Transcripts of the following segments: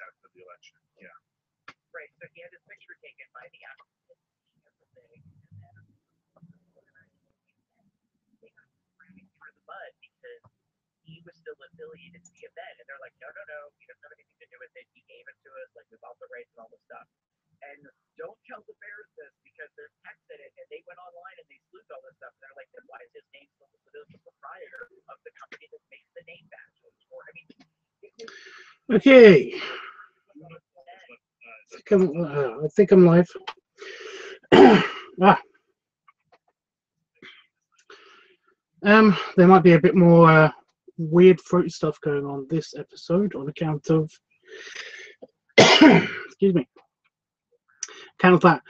out for the election. Yeah. Right. So he had his picture taken by the applicant and then they got dragged through the mud because he was still affiliated to the event, and they're like, no, he doesn't have anything to do with it. He gave it to us, like with all the rights and all this stuff. And don't tell the Bears this because there's text in it, and they went online and they sleuth all this stuff. And they're like, then why is his name still listed as the proprietor of the company that makes the name badges? Or I mean, okay. I think I'm live. There might be a bit more weird fruit stuff going on this episode on account of excuse me, account of that.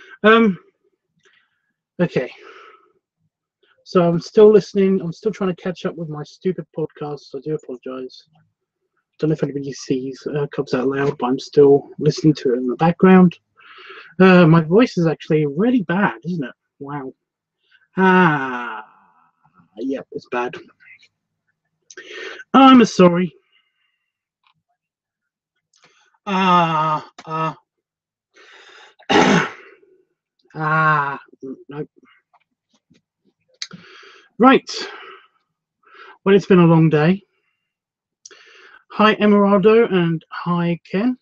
Okay, so I'm still listening. I'm still trying to catch up with my stupid podcast. I do apologize. Don't know if anybody sees Cubs Out Loud, but I'm still listening to it in the background. My voice is actually really bad, isn't it? Wow. Yep, it's bad. I'm sorry. Nope. Right. Well, it's been a long day. Hi, Emeraldo, and hi, Ken.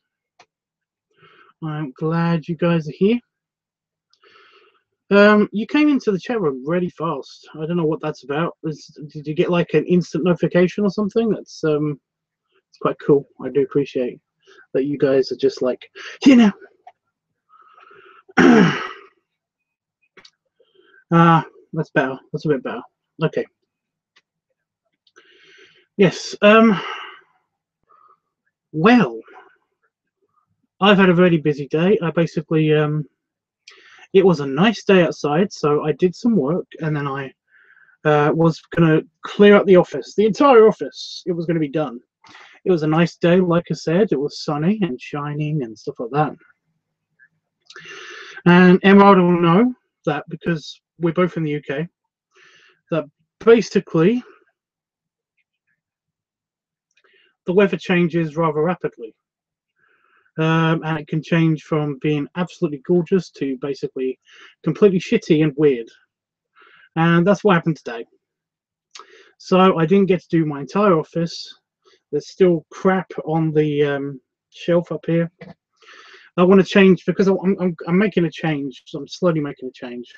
I'm glad you guys are here. You came into the chat room really fast. I don't know what that's about. Did you get like an instant notification or something? That's it's quite cool. I do appreciate that you guys are just like, you know. That's better. That's a bit better. Okay. Yes. Well, I've had a really busy day. I basically it was a nice day outside, so I did some work, and then I was gonna clear up the office, the entire office. It was gonna be done. It was a nice day, like I said. It was sunny and shining and stuff like that. And Emerald will know that because we're both in the UK, that basically the weather changes rather rapidly. And it can change from being absolutely gorgeous to basically completely shitty and weird. And that's what happened today. So I didn't get to do my entire office. There's still crap on the shelf up here. I want to change because I'm making a change. So I'm slowly making a change.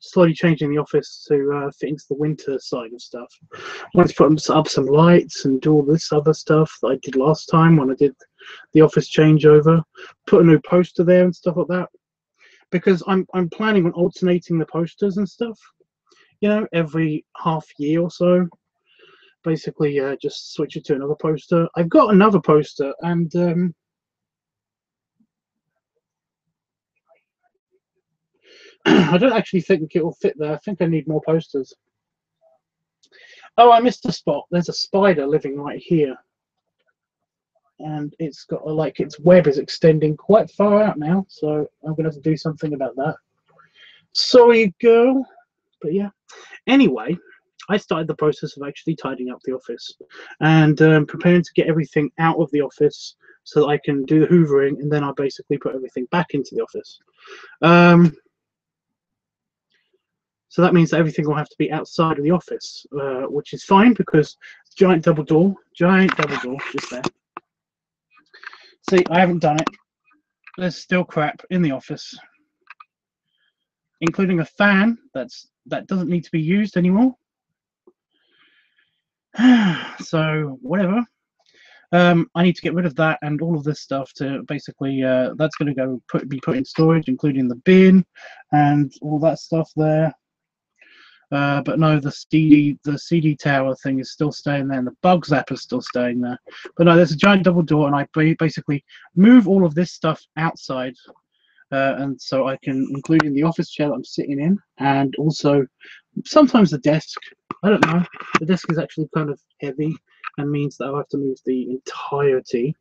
Slowly changing the office to fit into the winter side of stuff. I want to put up some lights and do all this other stuff that I did last time when I did the office changeover. Put a new poster there and stuff like that. Because I'm planning on alternating the posters and stuff. You know, every half year or so. Basically, just switch it to another poster. I've got another poster, and I don't actually think it will fit there. I think I need more posters. Oh, I missed a spot. There's a spider living right here, and it's got like its web is extending quite far out now, so I'm gonna have to do something about that. Sorry, girl, but yeah. Anyway. I started the process of actually tidying up the office and preparing to get everything out of the office so that I can do the hoovering, and then I basically put everything back into the office. So that means that everything will have to be outside of the office, which is fine because giant double door, just there. See, I haven't done it. There's still crap in the office, including a fan that doesn't need to be used anymore. So whatever. I need to get rid of that and all of this stuff to basically that's going to be put in storage, including the bin and all that stuff there. But no, the CD tower thing is still staying there, and the bug zapper is still staying there. But no, there's a giant double door, and I basically move all of this stuff outside, and so I can, including the office chair that I'm sitting in, and also sometimes the desk. I don't know. The desk is actually kind of heavy and means that I'll have to move the entirety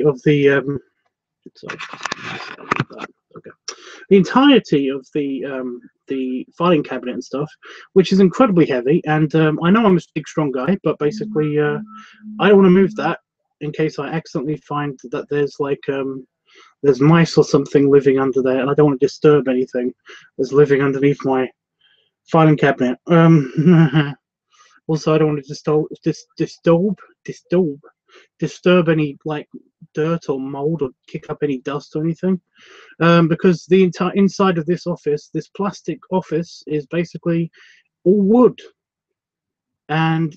of the. Sorry, Okay. The entirety of the filing cabinet and stuff, which is incredibly heavy. And I know I'm a big, strong guy, but basically, I don't want to move that in case I accidentally find that there's like there's mice or something living under there, and I don't want to disturb anything that's living underneath my filing cabinet. Also, I don't want to disturb any like dirt or mold or kick up any dust or anything, because the entire inside of this office, this plastic office, is basically all wood, and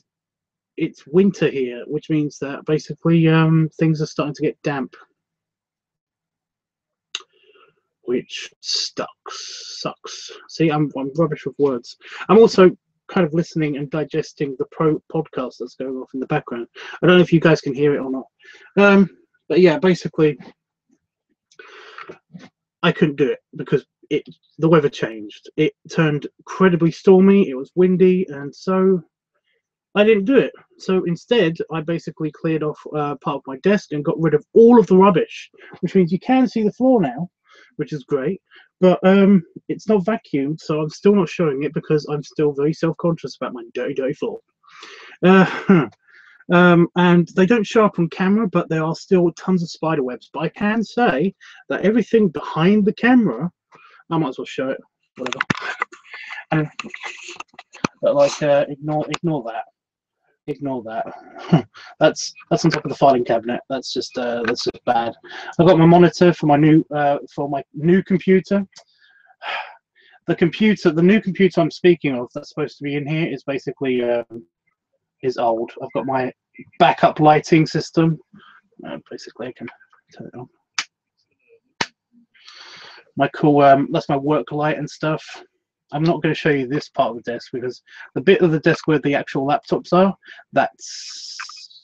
it's winter here, which means that basically things are starting to get damp, which sucks. See, I'm rubbish with words. I'm also kind of listening and digesting the podcast that's going off in the background. I don't know if you guys can hear it or not. But yeah, basically, I couldn't do it because the weather changed. It turned incredibly stormy. It was windy, and so I didn't do it. So instead, I basically cleared off part of my desk and got rid of all of the rubbish, which means you can see the floor now, which is great. But it's not vacuumed, so I'm still not showing it because I'm still very self-conscious about my dirty floor. And they don't show up on camera, but there are still tons of spider webs. But I can say that everything behind the camera, I might as well show it, whatever. And but like, ignore that. Ignore that. That's on top of the filing cabinet. That's just bad. I've got my monitor for my new computer. The new computer I'm speaking of, that's supposed to be in here, is basically is old. I've got my backup lighting system. Basically, I can turn it on. My cool, that's my work light and stuff. I'm not going to show you this part of the desk because the bit of the desk where the actual laptops are, that's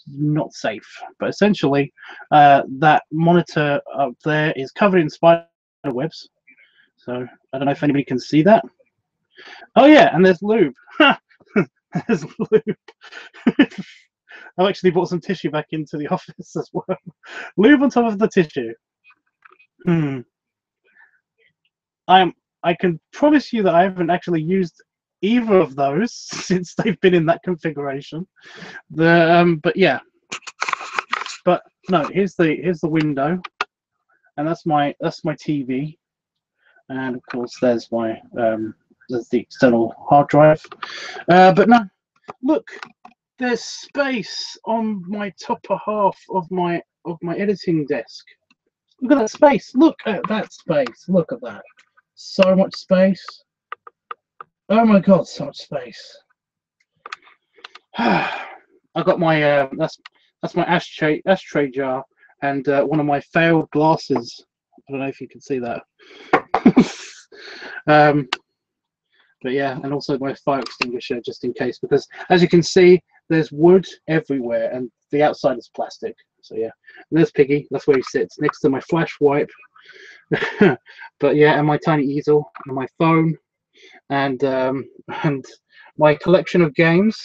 not safe. But essentially, that monitor up there is covered in spider webs. So I don't know if anybody can see that. Oh yeah, and there's lube. There's lube. I've actually brought some tissue back into the office as well. Lube on top of the tissue. I can promise you that I haven't actually used either of those since they've been in that configuration. But yeah. But no, here's the window, and that's my TV, and of course there's my there's the external hard drive. But no, look, there's space on my upper half of my editing desk. Look at that space. Look at that space. Look at that. So much space. Oh my god, so much space. I got my that's my ashtray jar and one of my failed glasses. I don't know if you can see that. But yeah, and also my fire extinguisher just in case, because as you can see, there's wood everywhere and the outside is plastic. So yeah, and there's Piggy. That's where he sits next to my flash wipe. But yeah, and my tiny easel and my phone and my collection of games,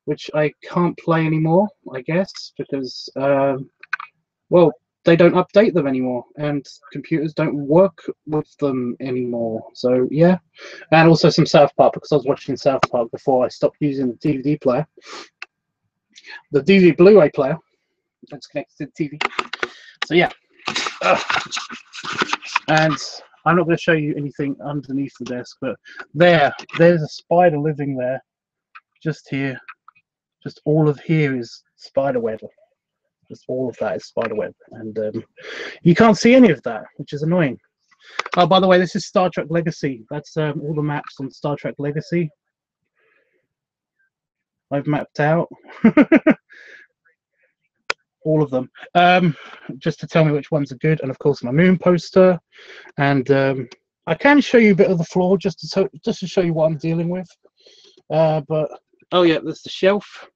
which I can't play anymore, I guess, because well, they don't update them anymore and computers don't work with them anymore. So yeah, and also some South Park, because I was watching South Park before I stopped using the DVD player, the DVD Blu-ray player that's connected to the TV. So yeah. And I'm not going to show you anything underneath the desk, but there's a spider living there, just here. Just all of here is spider web. Just all of that is spider web, and you can't see any of that, which is annoying. Oh, by the way, this is Star Trek Legacy. That's all the maps on Star Trek Legacy. I've mapped out. All of them, just to tell me which ones are good, and of course my moon poster, and I can show you a bit of the floor just to show you what I'm dealing with. But oh yeah, there's the shelf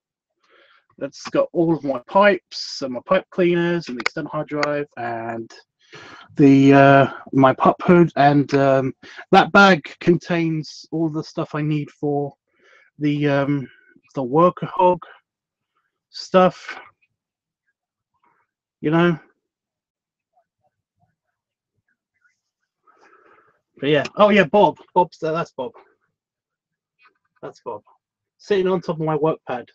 that's got all of my pipes and my pipe cleaners and the external hard drive and the my pup hood, and that bag contains all the stuff I need for the worker hog stuff. You know, But yeah. Oh yeah, Bob. Bob's there. That's Bob. That's Bob. Sitting on top of my work pad.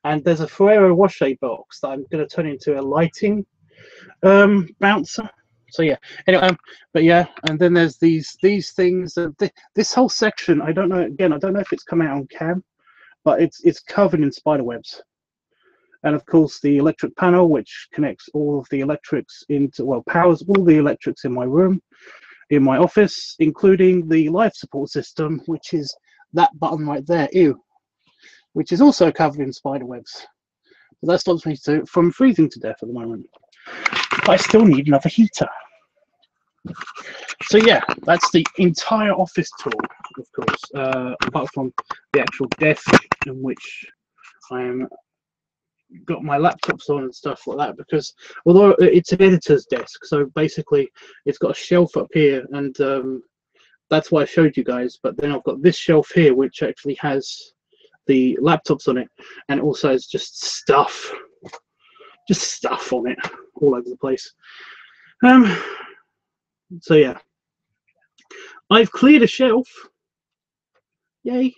And there's a Ferrero Rocher box that I'm going to turn into a lighting bouncer. So yeah. Anyway, but yeah, and then there's these things. This whole section, I don't know. Again, I don't know if it's come out on cam, but it's covered in spider webs. And of course, the electric panel, which connects all of the electrics into, well, powers all the electrics in my room, in my office, including the life support system, which is that button right there, ew, which is also covered in spider webs. So that stops me from freezing to death at the moment. But I still need another heater. So yeah, that's the entire office tour, of course, apart from the actual desk in which I am got my laptops on and stuff like that, because although it's an editor's desk, so basically it's got a shelf up here, and that's why I showed you guys. But then I've got this shelf here which actually has the laptops on it, and also has just stuff on it all over the place. So yeah, I've cleared a shelf, yay.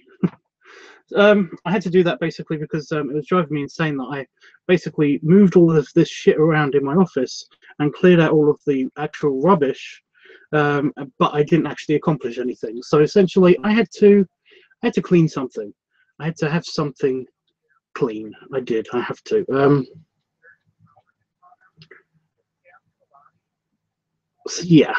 I had to do that basically because it was driving me insane that I basically moved all of this shit around in my office and cleared out all of the actual rubbish, but I didn't actually accomplish anything. So essentially, I had to clean something. I had to have something clean. I did. I have to. So yeah.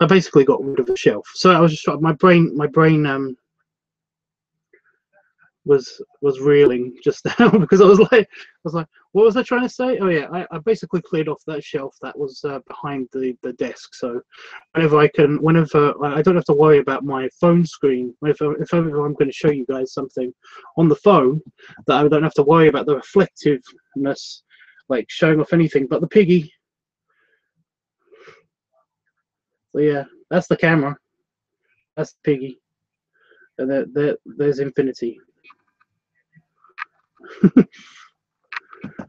I basically got rid of the shelf. So I was just my brain was reeling just now because I was like, what was I trying to say? Oh yeah, I basically cleared off that shelf that was behind the desk. So whenever I don't have to worry about my phone screen. If I'm going to show you guys something on the phone, that I don't have to worry about the reflectiveness, like showing off anything but the piggy. So yeah, that's the camera. That's the piggy. And there's infinity.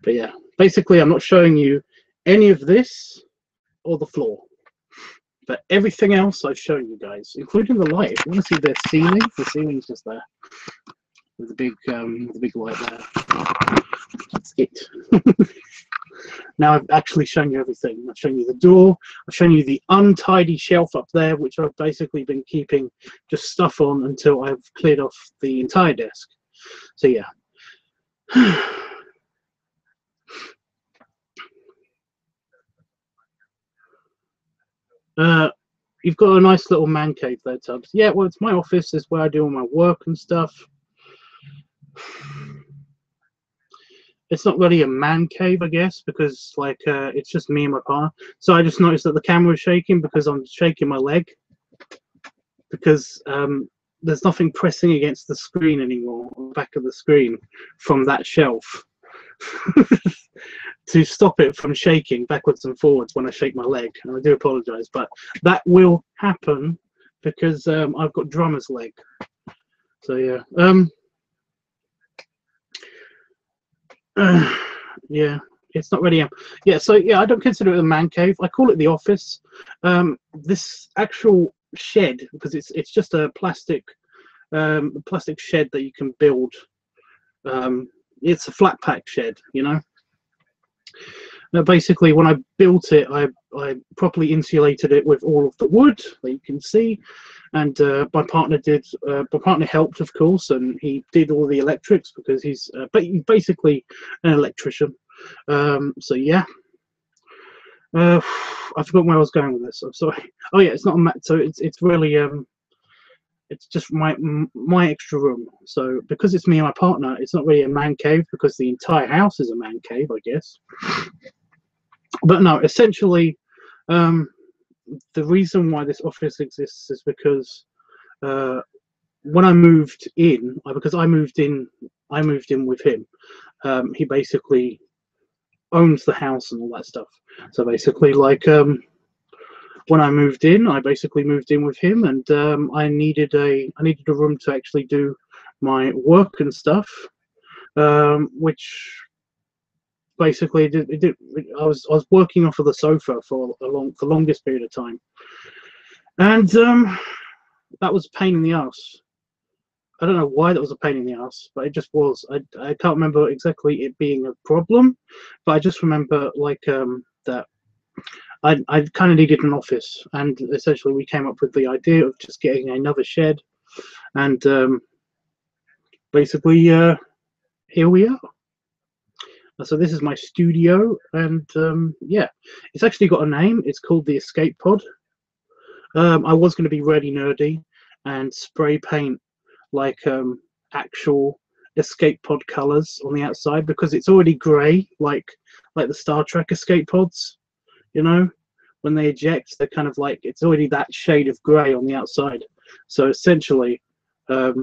But yeah, basically I'm not showing you any of this or the floor, but everything else I've shown you guys, including the light. If you want to see the ceiling's just there with the big light there. That's it. Now I've actually shown you everything. I've shown you the door, I've shown you the untidy shelf up there, which I've basically been keeping just stuff on until I've cleared off the entire desk. So yeah. You've got a nice little man cave there, Tubbs. Yeah, well, it's my office. It's where I do all my work and stuff. It's not really a man cave, I guess, because like it's just me and my partner. So I just noticed that the camera is shaking because I'm shaking my leg, because there's nothing pressing against the screen anymore, on the back of the screen from that shelf. To stop it from shaking backwards and forwards when I shake my leg, and I do apologize, but that will happen because I've got drummer's leg. So yeah, yeah, it's not really yeah. So yeah, I don't consider it a man cave. I call it the office. This actual shed, because it's just a plastic shed that you can build. It's a flat pack shed, you know. Basically, when I built it, I properly insulated it with all of the wood that you can see, and my partner helped, of course, and he did all the electrics because he's basically an electrician. So yeah, I forgot where I was going with this. I'm sorry. Oh yeah, it's not a mat. So it's really it's just my extra room. So because it's me and my partner, it's not really a man cave because the entire house is a man cave, I guess. But no, essentially, the reason why this office exists is because when I moved in, because I moved in with him. He basically owns the house and all that stuff. So basically, like when I moved in, I basically moved in with him, and I needed a room to actually do my work and stuff, which basically I was working off of the sofa for the longest period of time, and that was a pain in the ass. I don't know why that was a pain in the ass, but it just was. I can't remember exactly it being a problem, but I just remember like that I kind of needed an office, and essentially we came up with the idea of just getting another shed, and basically here we are. So this is my studio, and yeah, it's actually got a name. It's called the Escape Pod. I was going to be really nerdy and spray paint like actual escape pod colors on the outside, because it's already grey, like the Star Trek escape pods, you know, when they eject, they're kind of like, it's already that shade of grey on the outside. So essentially I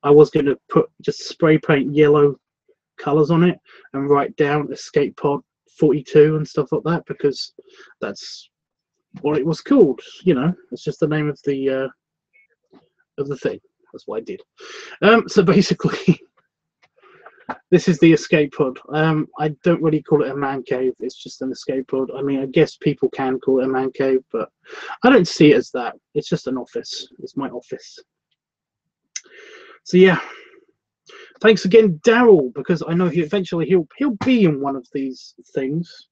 was going to just spray paint yellow colors on it and write down escape pod 42 and stuff like that, because that's what it was called, you know. It's just the name of the thing. That's what I did. So basically, this is the escape pod. I don't really call it a man cave. It's just an escape pod. I mean, I guess people can call it a man cave, but I don't see it as that. It's just an office. It's my office. So yeah, thanks again, Daryl, because I know eventually he'll be in one of these things.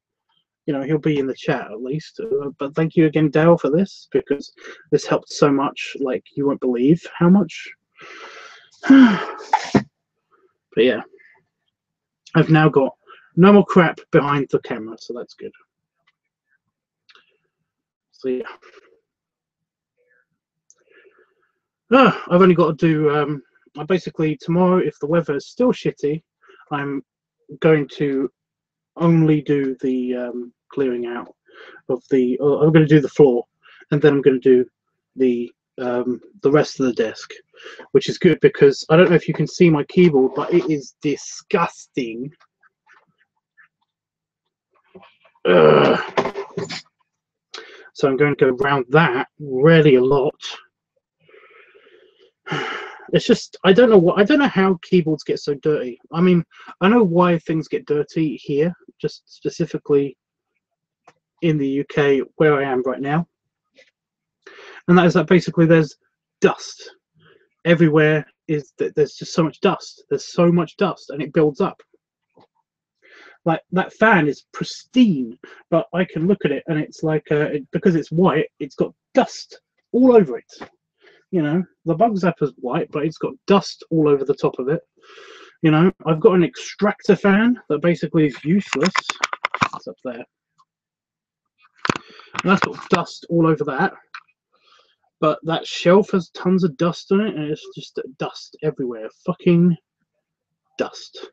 You know, he'll be in the chat at least. But thank you again, Daryl, for this, because this helped so much. Like, you won't believe how much. But yeah, I've now got no more crap behind the camera, so that's good. So yeah, I've only got to do basically tomorrow, if the weather is still shitty, I'm going to only do the clearing out of the, I'm going to do the floor, and then I'm going to do the rest of the desk, which is good, because I don't know if you can see my keyboard, but it is disgusting. Ugh. So I'm going to go around that really a lot. It's just, I don't know how keyboards get so dirty. I mean, I know why things get dirty here, just specifically in the UK where I am right now, and that is that basically there's dust everywhere. There's just so much dust. There's so much dust, and it builds up. Like, that fan is pristine, but I can look at it and it's like because it's white, it's got dust all over it. You know, the bug zapper's white, but it's got dust all over the top of it. You know, I've got an extractor fan that basically is useless. It's up there. And that's got dust all over that. But that shelf has tons of dust on it, and it's just dust everywhere. Fucking dust.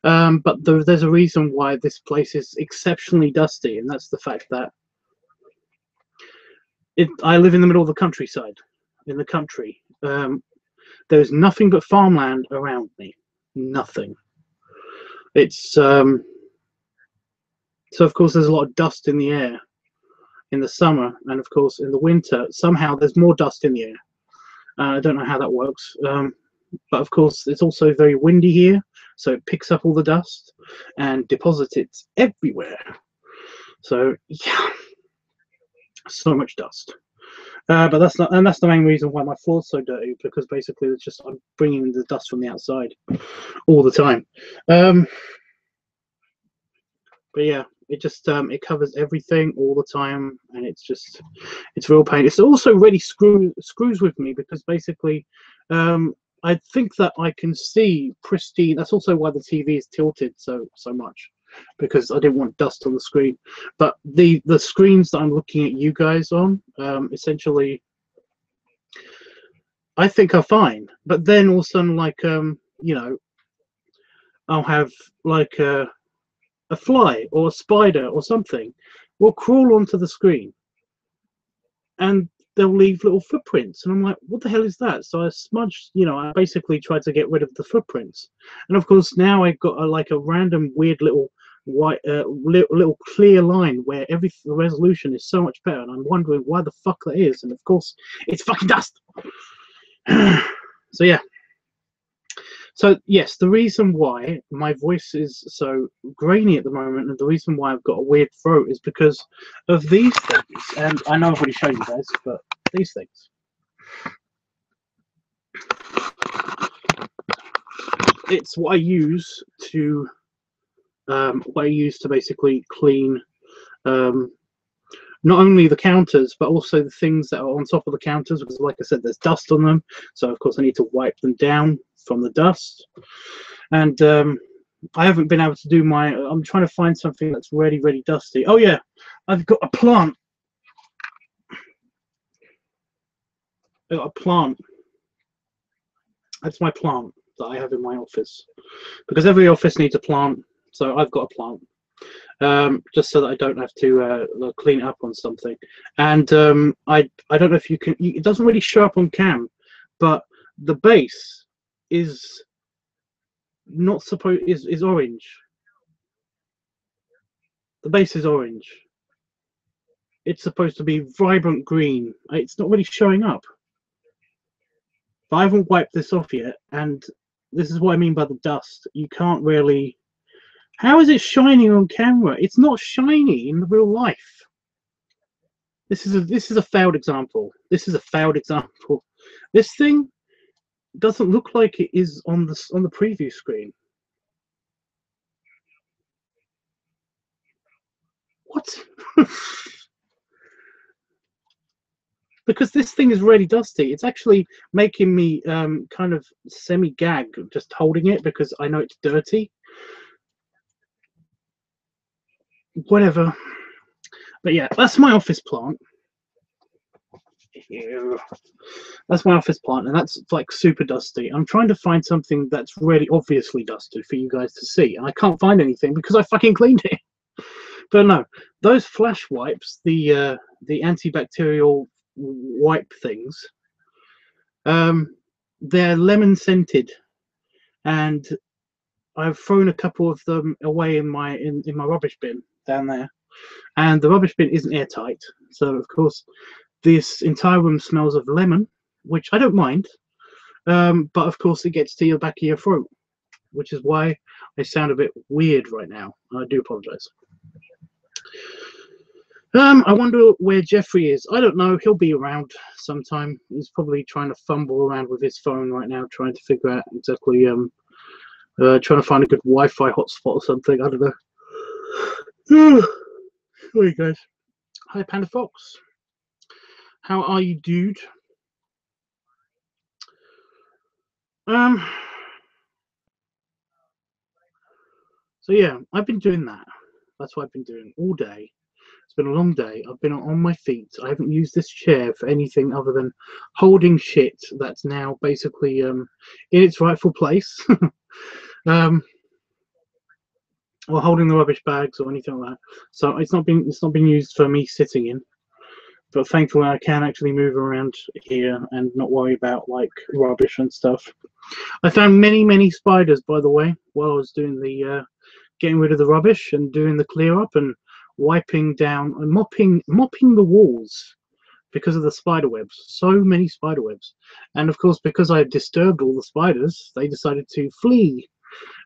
But there's a reason why this place is exceptionally dusty, and that's the fact that I live in the middle of the countryside. In the country, there's nothing but farmland around me. Nothing. It's so of course there's a lot of dust in the air in the summer, and of course in the winter somehow there's more dust in the air. I don't know how that works, but of course it's also very windy here, so it picks up all the dust and deposits it everywhere. So yeah, so much dust. But that's the main reason why my floor's so dirty, because basically it's just, I'm bringing the dust from the outside all the time. But yeah, it just it covers everything all the time, and it's real pain. It's also really screws with me, because basically I think that I can see pristine. That's also why the TV is tilted so much, because I didn't want dust on the screen. But the screens that I'm looking at you guys on, essentially, I think are fine. But then all of a sudden, like you know, I'll have like a fly or a spider or something will crawl onto the screen, and they'll leave little footprints, and I'm like, what the hell is that? So I smudged, you know, I basically tried to get rid of the footprints, and of course now I've got like a random weird little white little clear line where the resolution is so much better, and I'm wondering why the fuck that is, and of course it's fucking dust. So yeah, So yes, the reason why my voice is so grainy at the moment, and the reason why I've got a weird throat, is because of these things. And I know I've already shown you guys, but these things. It's what I use to basically clean not only the counters but also the things that are on top of the counters, because like I said, there's dust on them, so of course I need to wipe them down from the dust. And I haven't been able to do my, I'm trying to find something that's really dusty. Oh yeah, I've got a plant. I've got a plant. That's my plant that I have in my office, because every office needs a plant, so I've got a plant. Just so that I don't have to clean it up on something. And I don't know if you can, it doesn't really show up on cam, but the base is not supposed, is orange. The base is orange. It's supposed to be vibrant green. It's not really showing up. But I haven't wiped this off yet, and this is what I mean by the dust. You can't really. How is it shining on camera? It's not shiny in real life. This is a failed example. This is a failed example. This thing doesn't look like it is on the preview screen. What? Because this thing is really dusty. It's actually making me kind of semi-gag just holding it, because I know it's dirty. Whatever. But yeah, that's my office plant. Ew. That's my office plant, and that's like super dusty. I'm trying to find something that's really obviously dusty for you guys to see, and I can't find anything because I fucking cleaned it. But no, those flash wipes, the antibacterial wipe things, they're lemon scented, and I've thrown a couple of them away in my rubbish bin down there, and the rubbish bin isn't airtight, so of course this entire room smells of lemon, which I don't mind, but of course it gets to your back of your throat, which is why I sound a bit weird right now. I do apologize. I wonder where Jeffrey is. I don't know. He'll be around sometime. He's probably trying to fumble around with his phone right now, trying to figure out exactly, trying to find a good Wi-Fi hotspot or something. I don't know. Hey guys. Hi Panda Fox. How are you, dude? So yeah, I've been doing that. That's what I've been doing all day. It's been a long day. I've been on my feet. I haven't used this chair for anything other than holding shit that's now basically in its rightful place. Or holding the rubbish bags or anything like that. So it's not been used for me sitting in. But thankfully I can actually move around here and not worry about like rubbish and stuff. I found many spiders, by the way, while I was doing the getting rid of the rubbish and doing the clear up and wiping down and mopping the walls because of the spider webs. So many spider webs. And of course, because I had disturbed all the spiders, they decided to flee.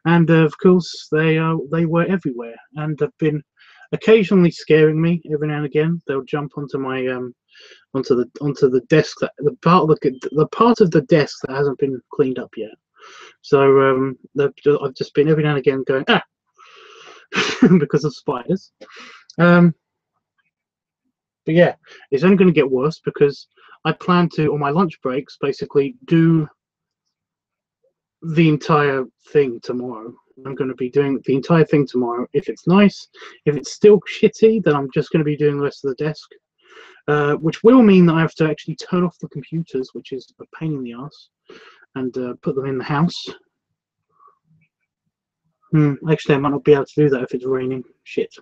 And of course they were everywhere and have been occasionally scaring me every now and again. They'll jump onto my onto the desk, that the part of the desk that hasn't been cleaned up yet. So I've just been every now and again going because of spiders. But yeah, it's only going to get worse because I plan to, on my lunch breaks, basically do the entire thing tomorrow. I'm going to be doing the entire thing tomorrow. If it's nice, if it's still shitty, then I'm just going to be doing the rest of the desk, which will mean that I have to actually turn off the computers, which is a pain in the ass, and put them in the house. Actually, I might not be able to do that if it's raining. Shit.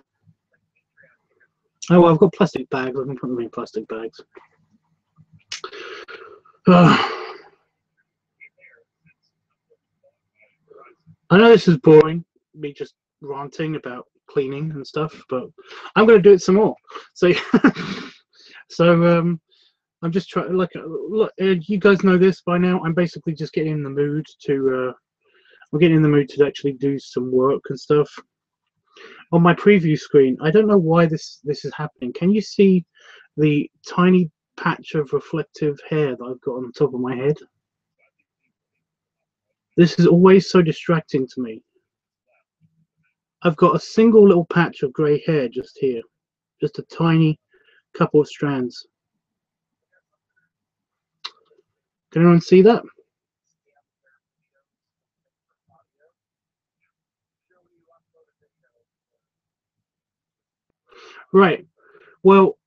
Oh, well, I've got plastic bags. I can put them in plastic bags. I know this is boring, me just ranting about cleaning and stuff, but I'm going to do it some more. So, I'm just trying. Like, look, you guys know this by now. I'm basically just getting in the mood to I'm getting in the mood to actually do some work and stuff. On my preview screen, I don't know why this is happening. Can you see the tiny patch of reflective hair that I've got on the top of my head? This is always so distracting to me. I've got a single little patch of grey hair just here. Just a tiny couple of strands. Can anyone see that? Right. Well,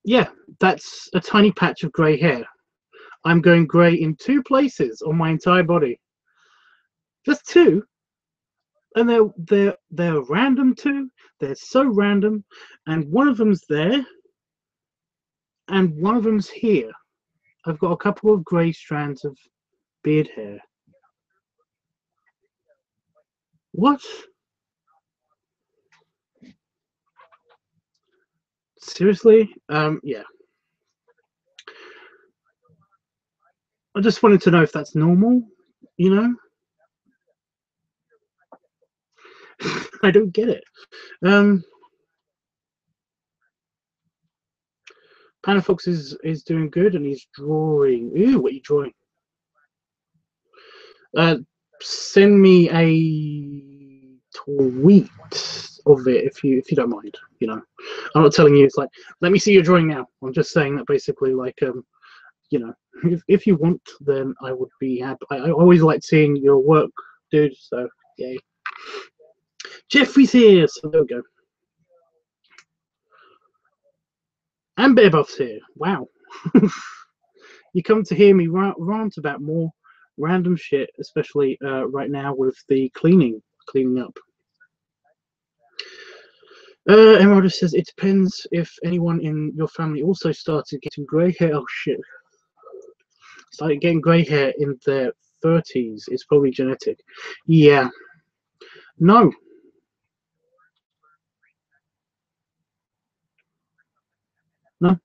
yeah, that's a tiny patch of grey hair. I'm going grey in 2 places on my entire body. Just 2. And they're random too. They're so random. And one of them's there. And one of them's here. I've got a couple of grey strands of beard hair. What? Seriously? Yeah. I just wanted to know if that's normal, you know? I don't get it. Panafox is doing good and he's drawing. Ooh, what are you drawing? Send me a tweet of it if you don't mind, you know. I'm not telling you it's like, let me see your drawing now. I'm just saying that basically, like, you know, if you want, then I would be happy. I always like seeing your work, dude, so yay. Jeffrey's here, so there we go. And Bear Buff's here. Wow. You come to hear me rant about more random shit, especially right now with the cleaning up. Emerald says it depends if anyone in your family also started getting grey hair. Oh shit. Started getting grey hair in their 30s. It's probably genetic. Yeah. No. No.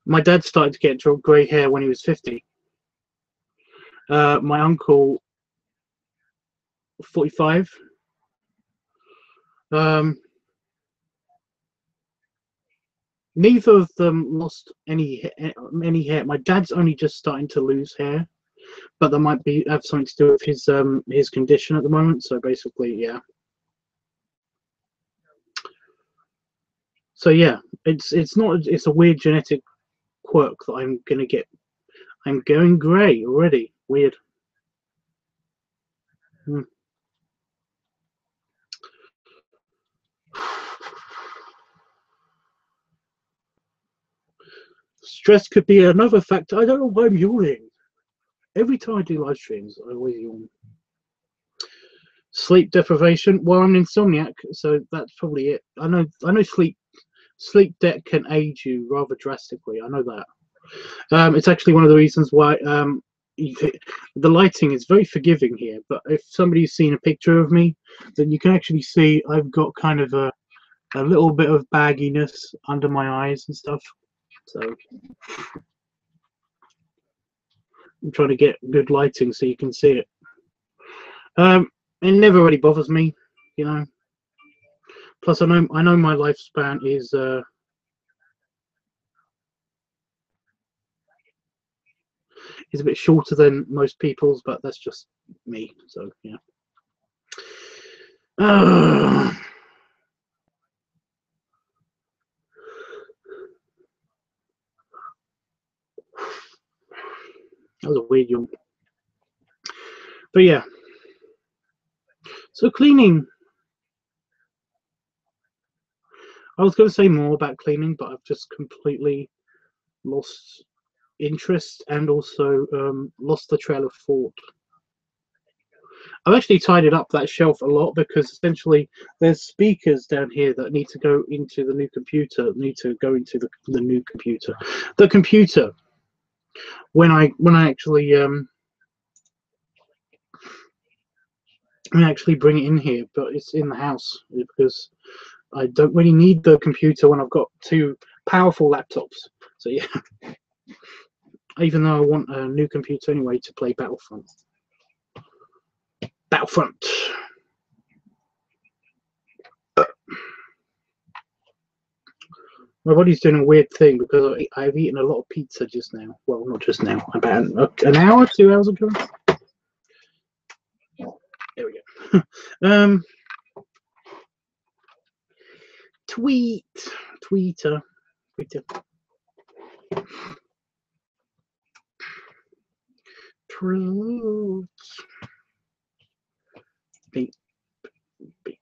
My dad started to get grey hair when he was 50. My uncle, 45. Neither of them lost any hair. My dad's only just starting to lose hair, but that might have something to do with his condition at the moment. So basically, yeah. So yeah, it's a weird genetic quirk that I'm gonna get. I'm going grey already. Weird. Stress could be another factor. I don't know why I'm yawning. Every time I do live streams, I always yawn. Sleep deprivation. Well, I'm an insomniac, so that's probably it. I know sleep debt can age you rather drastically. I know that. It's actually one of the reasons why the lighting is very forgiving here. But if somebody's seen a picture of me, then you can actually see I've got kind of a little bit of bagginess under my eyes and stuff. So I'm trying to get good lighting so you can see it. It never really bothers me, you know. Plus, I know my lifespan is a bit shorter than most people's, but that's just me. So yeah. That was a weird yawn. But yeah. So cleaning. I was going to say more about cleaning, but I've just completely lost interest and also lost the trail of thought. I've actually tidied up that shelf a lot because essentially there's speakers down here that need to go into the new computer, the new computer. The computer, when I actually bring it in here, but it's in the house because I don't really need the computer when I've got 2 powerful laptops. So yeah. even though I want a new computer anyway to play Battlefront. Battlefront. My body's doing a weird thing because I've eaten a lot of pizza just now. Well, not just now, about an hour, 2 hours ago. There we go. Tweeter. Truth. Beep. Beep.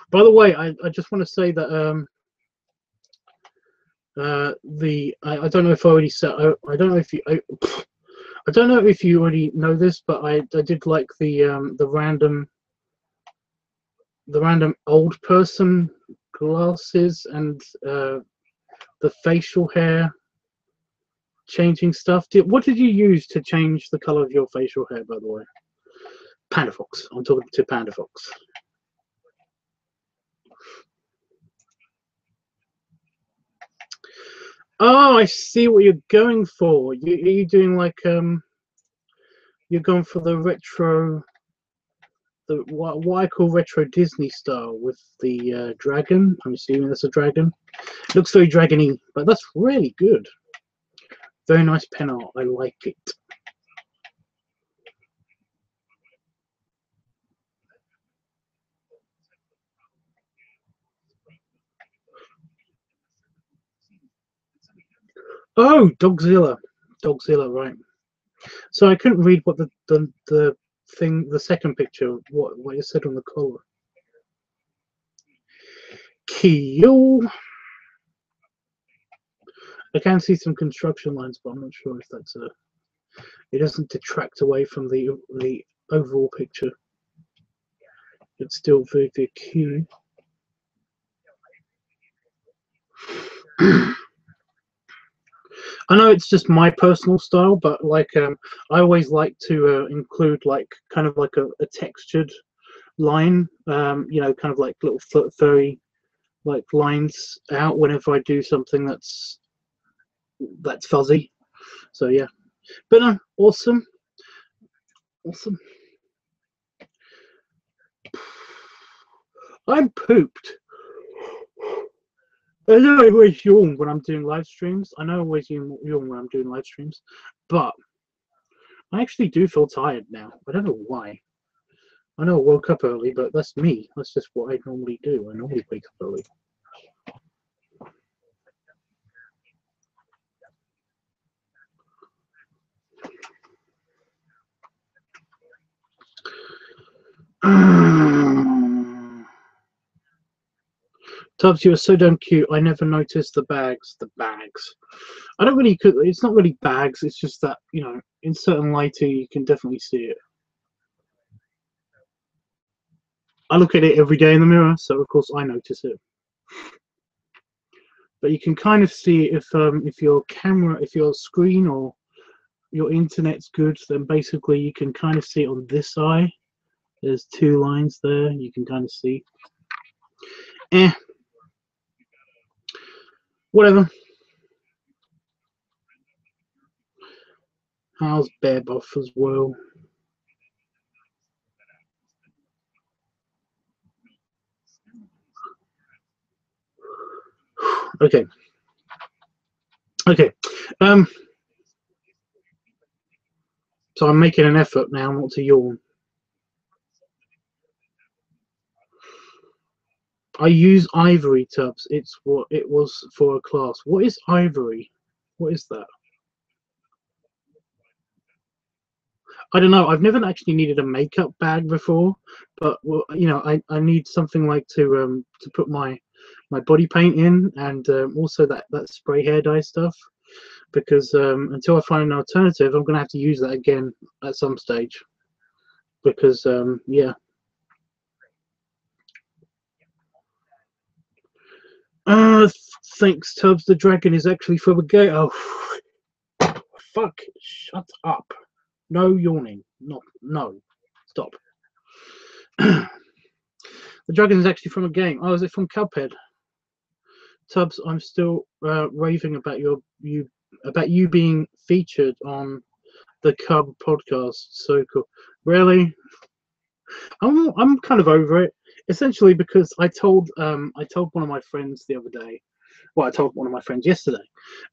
By the way, I just want to say that I don't know if I already said, I don't know if you I don't know if you already know this, but I did like the random old person glasses and the facial hair changing stuff. What did you use to change the color of your facial hair, by the way? Panda Fox. I'm talking to Panda Fox. Oh, I see what you're going for. You're doing like you're going for the retro, what I call retro Disney style with the dragon. I'm assuming that's a dragon. Looks very dragony, but that's really good. Very nice pen art. I like it. Oh, Dogzilla, right? So I couldn't read what the thing, the second picture, what it said on the collar. Keel. I can see some construction lines, but I'm not sure if that's a. It doesn't detract away from the overall picture. It's still very, very cute. I know it's just my personal style, but like I always like to include like kind of like a textured line, you know, kind of like little furry like lines out whenever I do something that's fuzzy. So yeah, but no, awesome. I'm pooped. I know I always yawn when I'm doing live streams. I know I always yawn when I'm doing live streams, but I actually do feel tired now. I don't know why. I know I woke up early, but that's me. That's just what I normally do. I normally wake up early. Tubbs, you are so damn cute. I never noticed the bags. I don't really. It's not really bags. It's just that, you know, in certain lighting you can definitely see it. I look at it every day in the mirror, so of course I notice it. But you can kind of see if your camera, if your screen or your internet's good, then basically you can kind of see it on this eye. There's two lines there. You can kind of see. Whatever. How's Bear Buff as well? Okay. So I'm making an effort now not to yawn. I use Ivory, Tubbs. It's what it was for a class. What is Ivory? What is that? I don't know. I've never actually needed a makeup bag before, but well, you know, I need something like to put my body paint in, and also that spray hair dye stuff, because until I find an alternative, I'm gonna have to use that again at some stage, because yeah. Thanks, Tubbs. The dragon is actually from a gate. Oh, fuck! Shut up. No yawning. No. Stop. The dragon is actually from a game. Oh, is it from Cuphead? Tubbs, I'm still raving about you being featured on the Cub podcast. So cool. Really? I'm kind of over it. Essentially because I told one of my friends the other day. Well, I told one of my friends yesterday.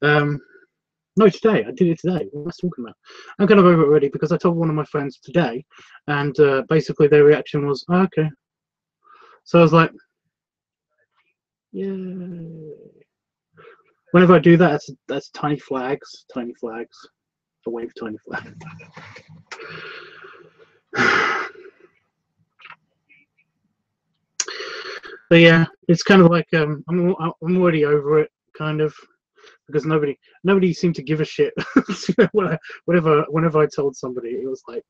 No, today. I did it today. What am I talking about? I'm kind of over it already because I told one of my friends today, and basically their reaction was, oh, okay. So I was like, yay. Whenever I do that, that's tiny flags, a wave tiny flag. But yeah, it's kind of like I'm already over it, kind of, because nobody seemed to give a shit. Whenever I told somebody, it was like,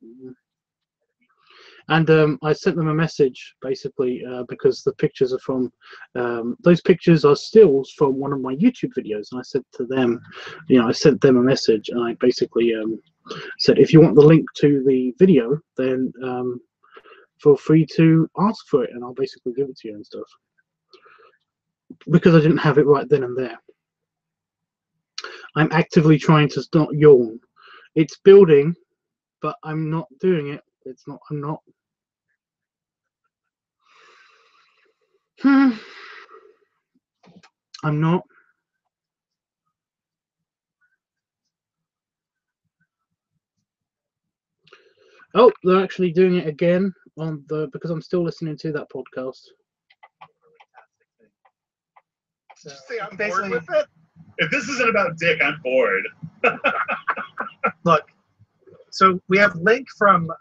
and I sent them a message basically because the pictures are from those pictures are stills from one of my YouTube videos, and I said to them, I sent them a message, and I basically said, if you want the link to the video, then feel free to ask for it, and I'll basically give it to you and stuff. Because I didn't have it right then and there. I'm actively trying to not yawn. It's building, but I'm not doing it. I'm not. I'm not. Oh, they're actually doing it again because I'm still listening to that podcast. So say I'm bored with it. If this isn't about Dick, I'm bored. Look, so we have Link from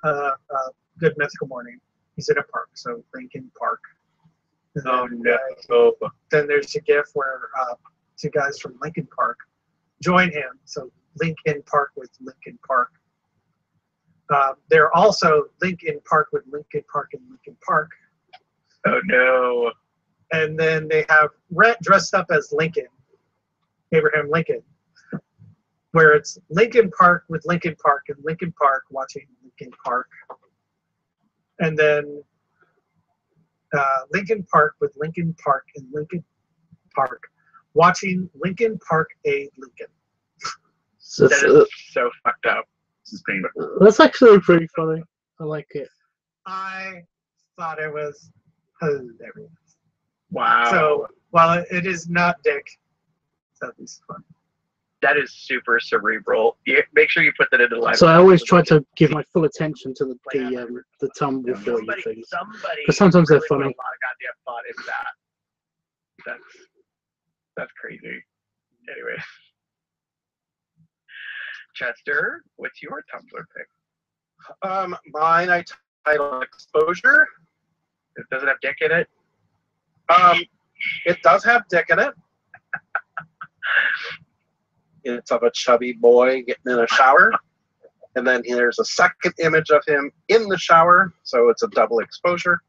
Good Mythical Morning. He's in a park, so Lincoln Park. Oh no! Then there's a GIF where two guys from Lincoln Park join him. So Lincoln Park with Lincoln Park. They're also Lincoln Park with Lincoln Park and Lincoln Park. Oh no! And then they have Rhett dressed up as Lincoln, Abraham Lincoln, where it's Lincoln Park with Lincoln Park and Lincoln Park watching Lincoln Park. And then Lincoln Park with Lincoln Park and Lincoln Park watching Lincoln Park A. Lincoln. That is so fucked up. This is painful. That's actually pretty funny. I like it. I thought it was hilarious. Wow. So while it is not Dick, that is fun. That is super cerebral. Make sure you put that into the live. So I always try to give my full attention to the tumble for you things. Because sometimes they're funny. A lot of goddamn thought into that. That's crazy. Anyway. Chester, what's your Tumblr pick? Mine I titled Exposure. It doesn't have Dick in it? It does have Dick in it. It's of a chubby boy getting in a shower. And then there's a second image of him in the shower, so it's a double exposure.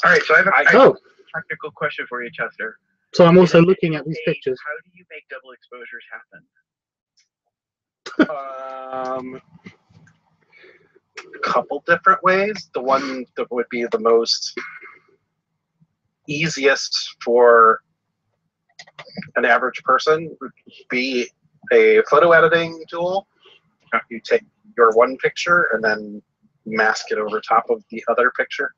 All right, so I have a technical question for you, Chester. So I'm also looking at these pictures. How do you make double exposures happen? A couple different ways. The one that would be the most easiest for an average person would be a photo editing tool. You take your one picture and then mask it over top of the other picture.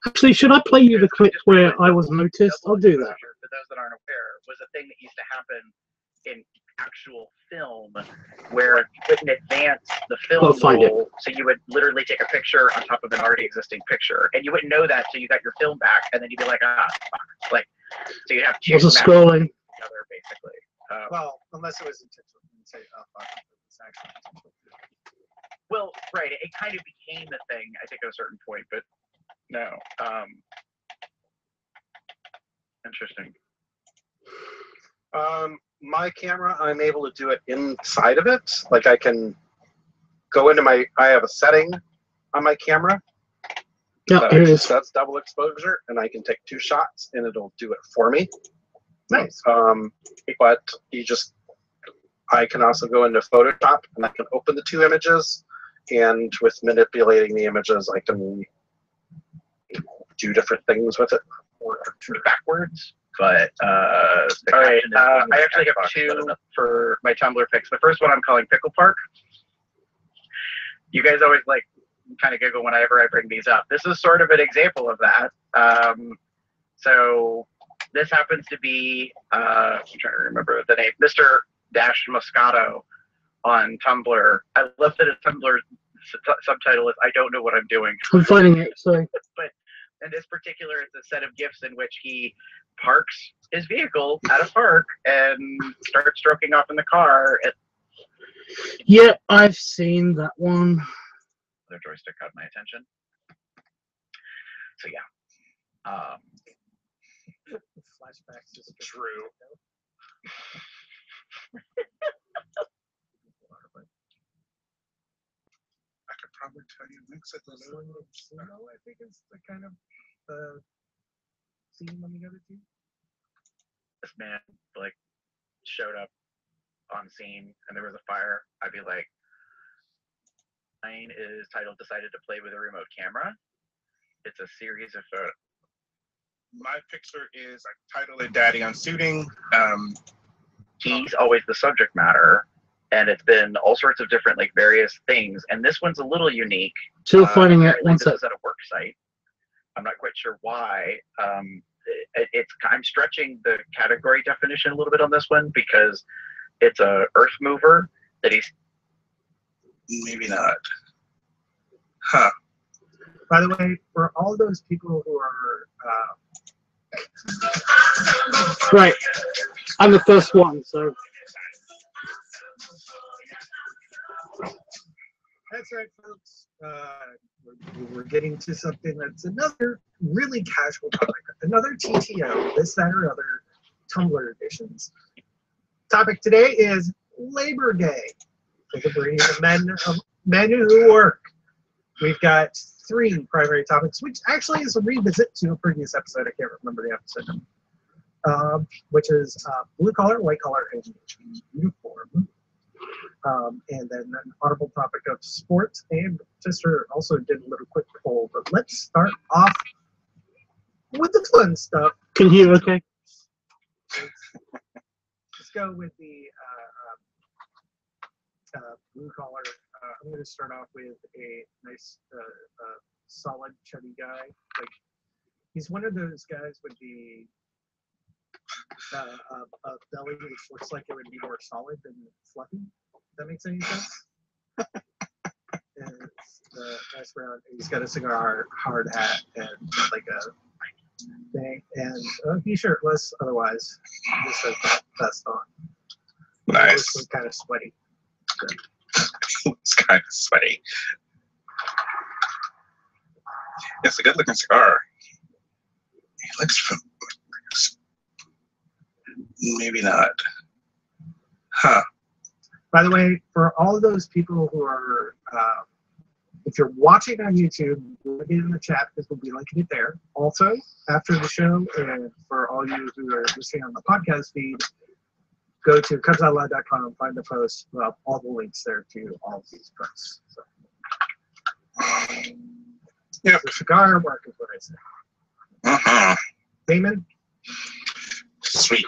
Actually, should I play you the clip where I was noticed? I'll do that. For those that aren't aware, was a thing that used to happen in actual film where you couldn't advance the film roll, so you would literally take a picture on top of an already existing picture, and you wouldn't know that till you got your film back, and then you'd be like, fuck. Like, so you'd have two was scrolling together, basically. Well, unless it was intentional. You say, fuck, it's actually intentional. Well, right, it kind of became the thing, I think, at a certain point, but no. Interesting. My camera, I'm able to do it inside of it. Like I can go into I have a setting on my camera. Yeah, here it is. That's double exposure, and I can take 2 shots, and it'll do it for me. Nice. But I can also go into Photoshop, and I can open the 2 images, And with manipulating the images, I can do different things with it. Or backwards. But all right, I actually have two for my Tumblr picks. The first one I'm calling Pickle Park. You guys always like kind of giggle whenever I bring these up. This is sort of an example of that. So this happens to be I'm trying to remember the name, Mr. Dash Moscato on Tumblr. I love that his Tumblr subtitle is "I don't know what I'm doing." I'm finding it. Sorry. But in this particular, it's a set of GIFs in which he parks his vehicle at a park and starts stroking off in the car. Yeah, I've seen that one. Their joystick caught my attention. So yeah. Flashbacks is True. I could probably tell you links at the Sumo, I think is the kind of scene on the other two. This man like showed up on scene and there was a fire, I'd be like, mine is titled "Decided to Play with a Remote Camera." It's a series of photos. My picture is, I titled it Daddy on Shooting. He's always the subject matter, and it's been all sorts of different like various things, and this one's a little unique. Still finding it. Apparently One this sec. is at a work site. I'm not quite sure why. I'm stretching the category definition a little bit on this one because it's a earth mover that he's Maybe not. Huh. By the way, for all those people who are Right. I'm the first one, so. that's right, folks. We're getting to something that's another really casual topic, another TTO, this, that, or other Tumblr editions. Topic today is Labor Day, celebrating the men who work. We've got 3 primary topics, which actually is a revisit to a previous episode. I can't remember the episode number, which is blue collar, white collar, and uniform. And then an audible topic of sports, and Sister also did a little quick poll. But let's start off with the fun stuff. Can you hear okay? Let's go with the blue collar. I'm going to start off with a nice, solid, chubby guy. Like, he's one of those guys with the a belly which looks like it would be more solid than fluffy. If that makes any sense. And it's nice round. He's got a cigar, hard hat, and like a thing. And he's shirtless. Otherwise, just has that vest on. Nice. Looks kind of sweaty. It's kind of sweaty. It's a good looking cigar. It looks maybe not. Huh. By the way, for all of those people who are, if you're watching on YouTube, we'll get in the chat because we'll be linking it there. Also, after the show, and for all you who are listening on the podcast feed, go to cubsoutloud.com and find the post. Well, all the links there to all of these posts. So. Yep. The cigar mark is what I said. Uh-huh. Damon? Sweet.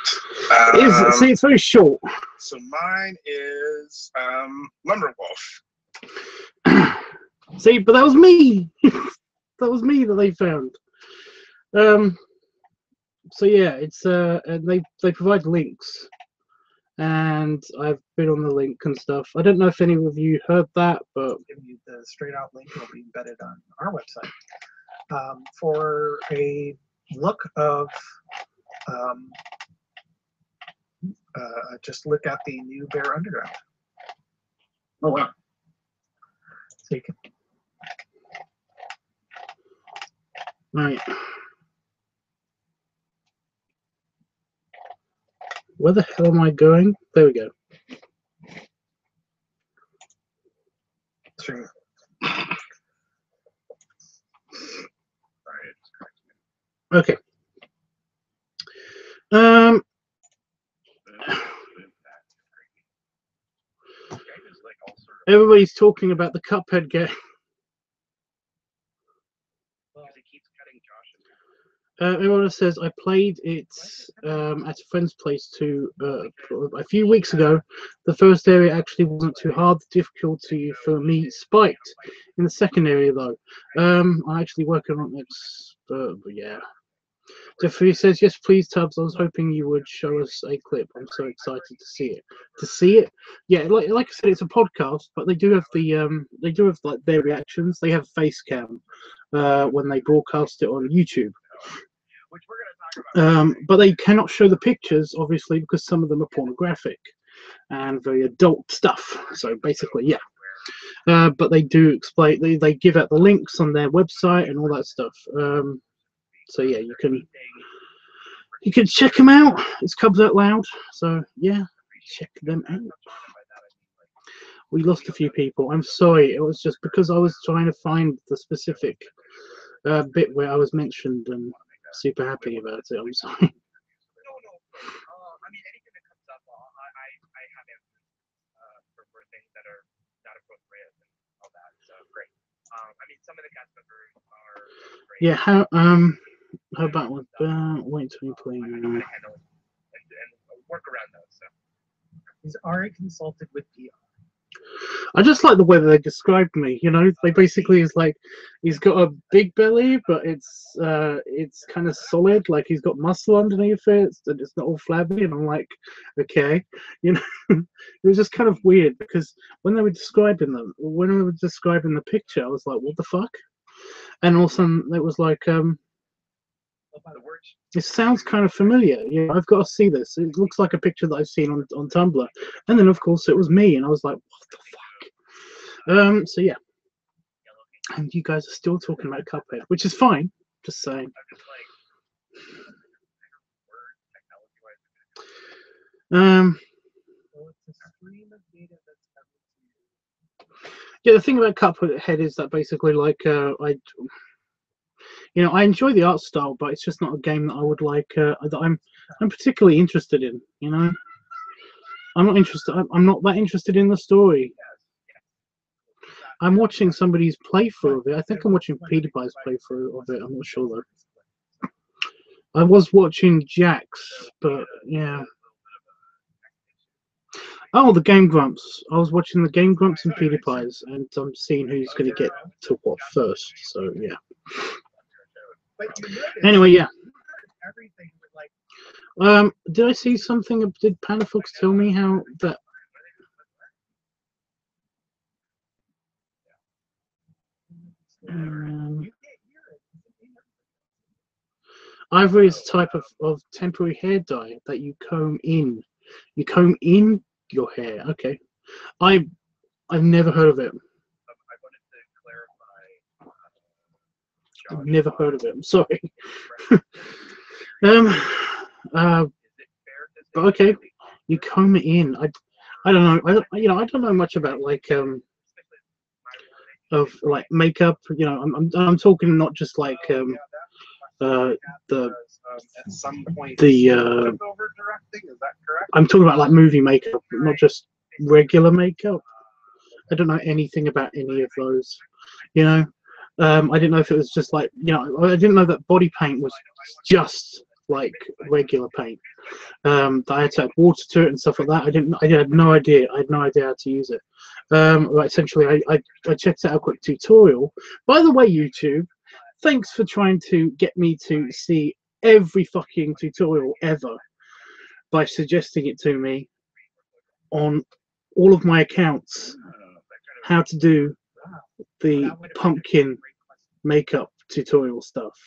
See, it's very short. So mine is Lumber Wolf. See, but that was me. That was me that they found. So yeah, it's and they provide links, and I've been on the link and stuff. I don't know if any of you heard that, but Give you the straight out link. It'll be embedded on our website for a look of. Just look at the new Bear Underground. oh wow. So you can, right. Where the hell am I going? There we go. sure. Okay. Like all sort Everybody's talking about the Cuphead game. Because he keeps cutting Josh. Everyone says I played it at a friend's place a few weeks ago. The first area actually wasn't too hard. The difficulty for me spiked in the second area though. I'm actually working on it. But yeah. Jeffrey says yes, please, Tubbs. I was hoping you would show us a clip. I'm so excited to see it. To see it, yeah. Like I said, it's a podcast, but they do have like their reactions. They have face cam when they broadcast it on YouTube. Which we're going to talk about. But they cannot show the pictures, obviously, because some of them are pornographic and very adult stuff. So basically, yeah. But they do explain. They give out the links on their website and all that stuff. So yeah, you can check them out. It's Cubs Out Loud. So yeah, check them out. We lost a few people. I'm sorry. It was just because I was trying to find the specific bit where I was mentioned and super happy about it. I'm sorry. No. I mean, anything that comes up, I have answers for things that are not appropriate and all that. So great. I mean, some of the cast members are great. Yeah. How about with wait till you play now. And work around those. So. He's already consulted with PR. I just like the way they described me. You know, they basically is like he's got a big belly, but it's kind of solid. Like he's got muscle underneath it, and it's not all flabby. And I'm like, okay, you know, it was just kind of weird because when they were describing the picture, I was like, what the fuck? And all of a sudden it was like, it sounds kind of familiar. Yeah, I've got to see this. It looks like a picture that I've seen on Tumblr. And then of course it was me, and I was like, what the fuck? So yeah. And you guys are still talking about Cuphead, which is fine. Just saying. Yeah, the thing about Cuphead is that basically, like, I enjoy the art style, but it's just not a game that I would like. That I'm particularly interested in. You know, I'm not interested. I'm not that interested in the story. I'm watching somebody's playthrough of it. I think I'm watching PewDiePie's playthrough of it. I'm not sure though. I was watching Jack's, but yeah. Oh, the Game Grumps. I was watching the Game Grumps and PewDiePie's, and I'm seeing who's going to get to what first. So yeah. Anyway, yeah. Did I see something? Did PandaFox tell me how that? Ivory is a type of temporary hair dye that you comb in. You comb in your hair. Okay, I've never heard of it. I've never heard of it. I'm sorry. But okay, you comb it in. I don't know. I don't know much about like of like makeup. You know, I'm talking not just like at some point the over directing, is that correct? I'm talking about like movie makeup, not just regular makeup. I don't know anything about any of those. You know, I didn't know if it was just like, you know, I didn't know that body paint was just like regular paint. That I had to add water to it and stuff like that. I had no idea. I had no idea how to use it. But essentially, I checked out a quick tutorial. By the way, YouTube, thanks for trying to get me to see every fucking tutorial ever by suggesting it to me on all of my accounts how to do the pumpkin makeup tutorial stuff.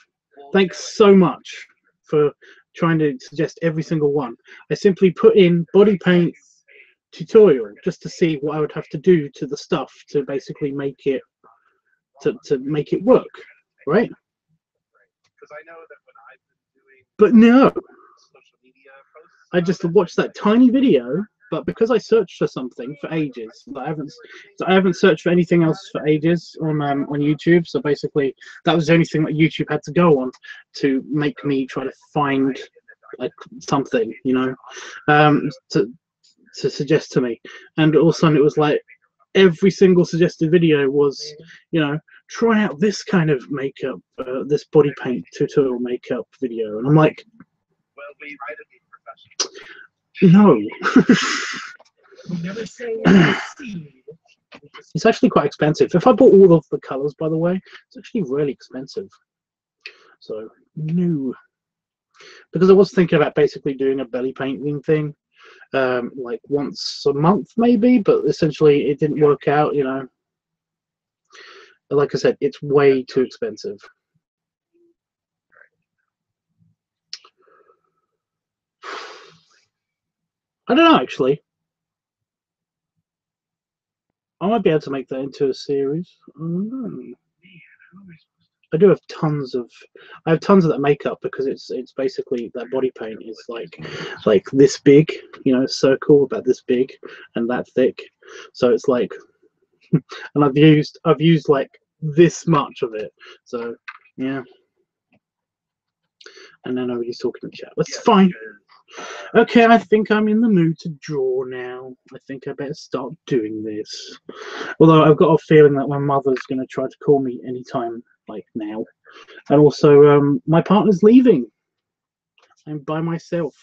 Thanks so much for trying to suggest every single one. I simply put in body paint tutorial just to see what I would have to do to the stuff to basically make it to make it work, right? Because I know that when I've been doing But no, social media posts, I just watched that tiny video. But because I searched for something for ages, I haven't searched for anything else for ages on YouTube. So basically, that was the only thing that YouTube had to go on to make me try to find like something, you know, to suggest to me. And all of a sudden, it was like every single suggested video was, you know, try out this kind of makeup, this body paint tutorial makeup video, and I'm like, Well, we try to be professional. no. We never say seed. It's actually quite expensive. If I bought all of the colors, by the way, it's actually really expensive. So no, because I was thinking about basically doing a belly painting thing, like once a month maybe, but essentially it didn't work out, you know. Like I said, it's way too expensive. I don't know, actually. I might be able to make that into a series. I don't know. I do have tons of that makeup, because it's basically that body paint is like this big, you know, circle about this big and that thick. So it's like, and I've used like this much of it. So yeah. And then nobody's talking in chat. That's fine. Okay, I think I'm in the mood to draw now. I think I better start doing this. Although I've got a feeling that my mother's going to try to call me anytime, like now. And also, my partner's leaving. I'm by myself.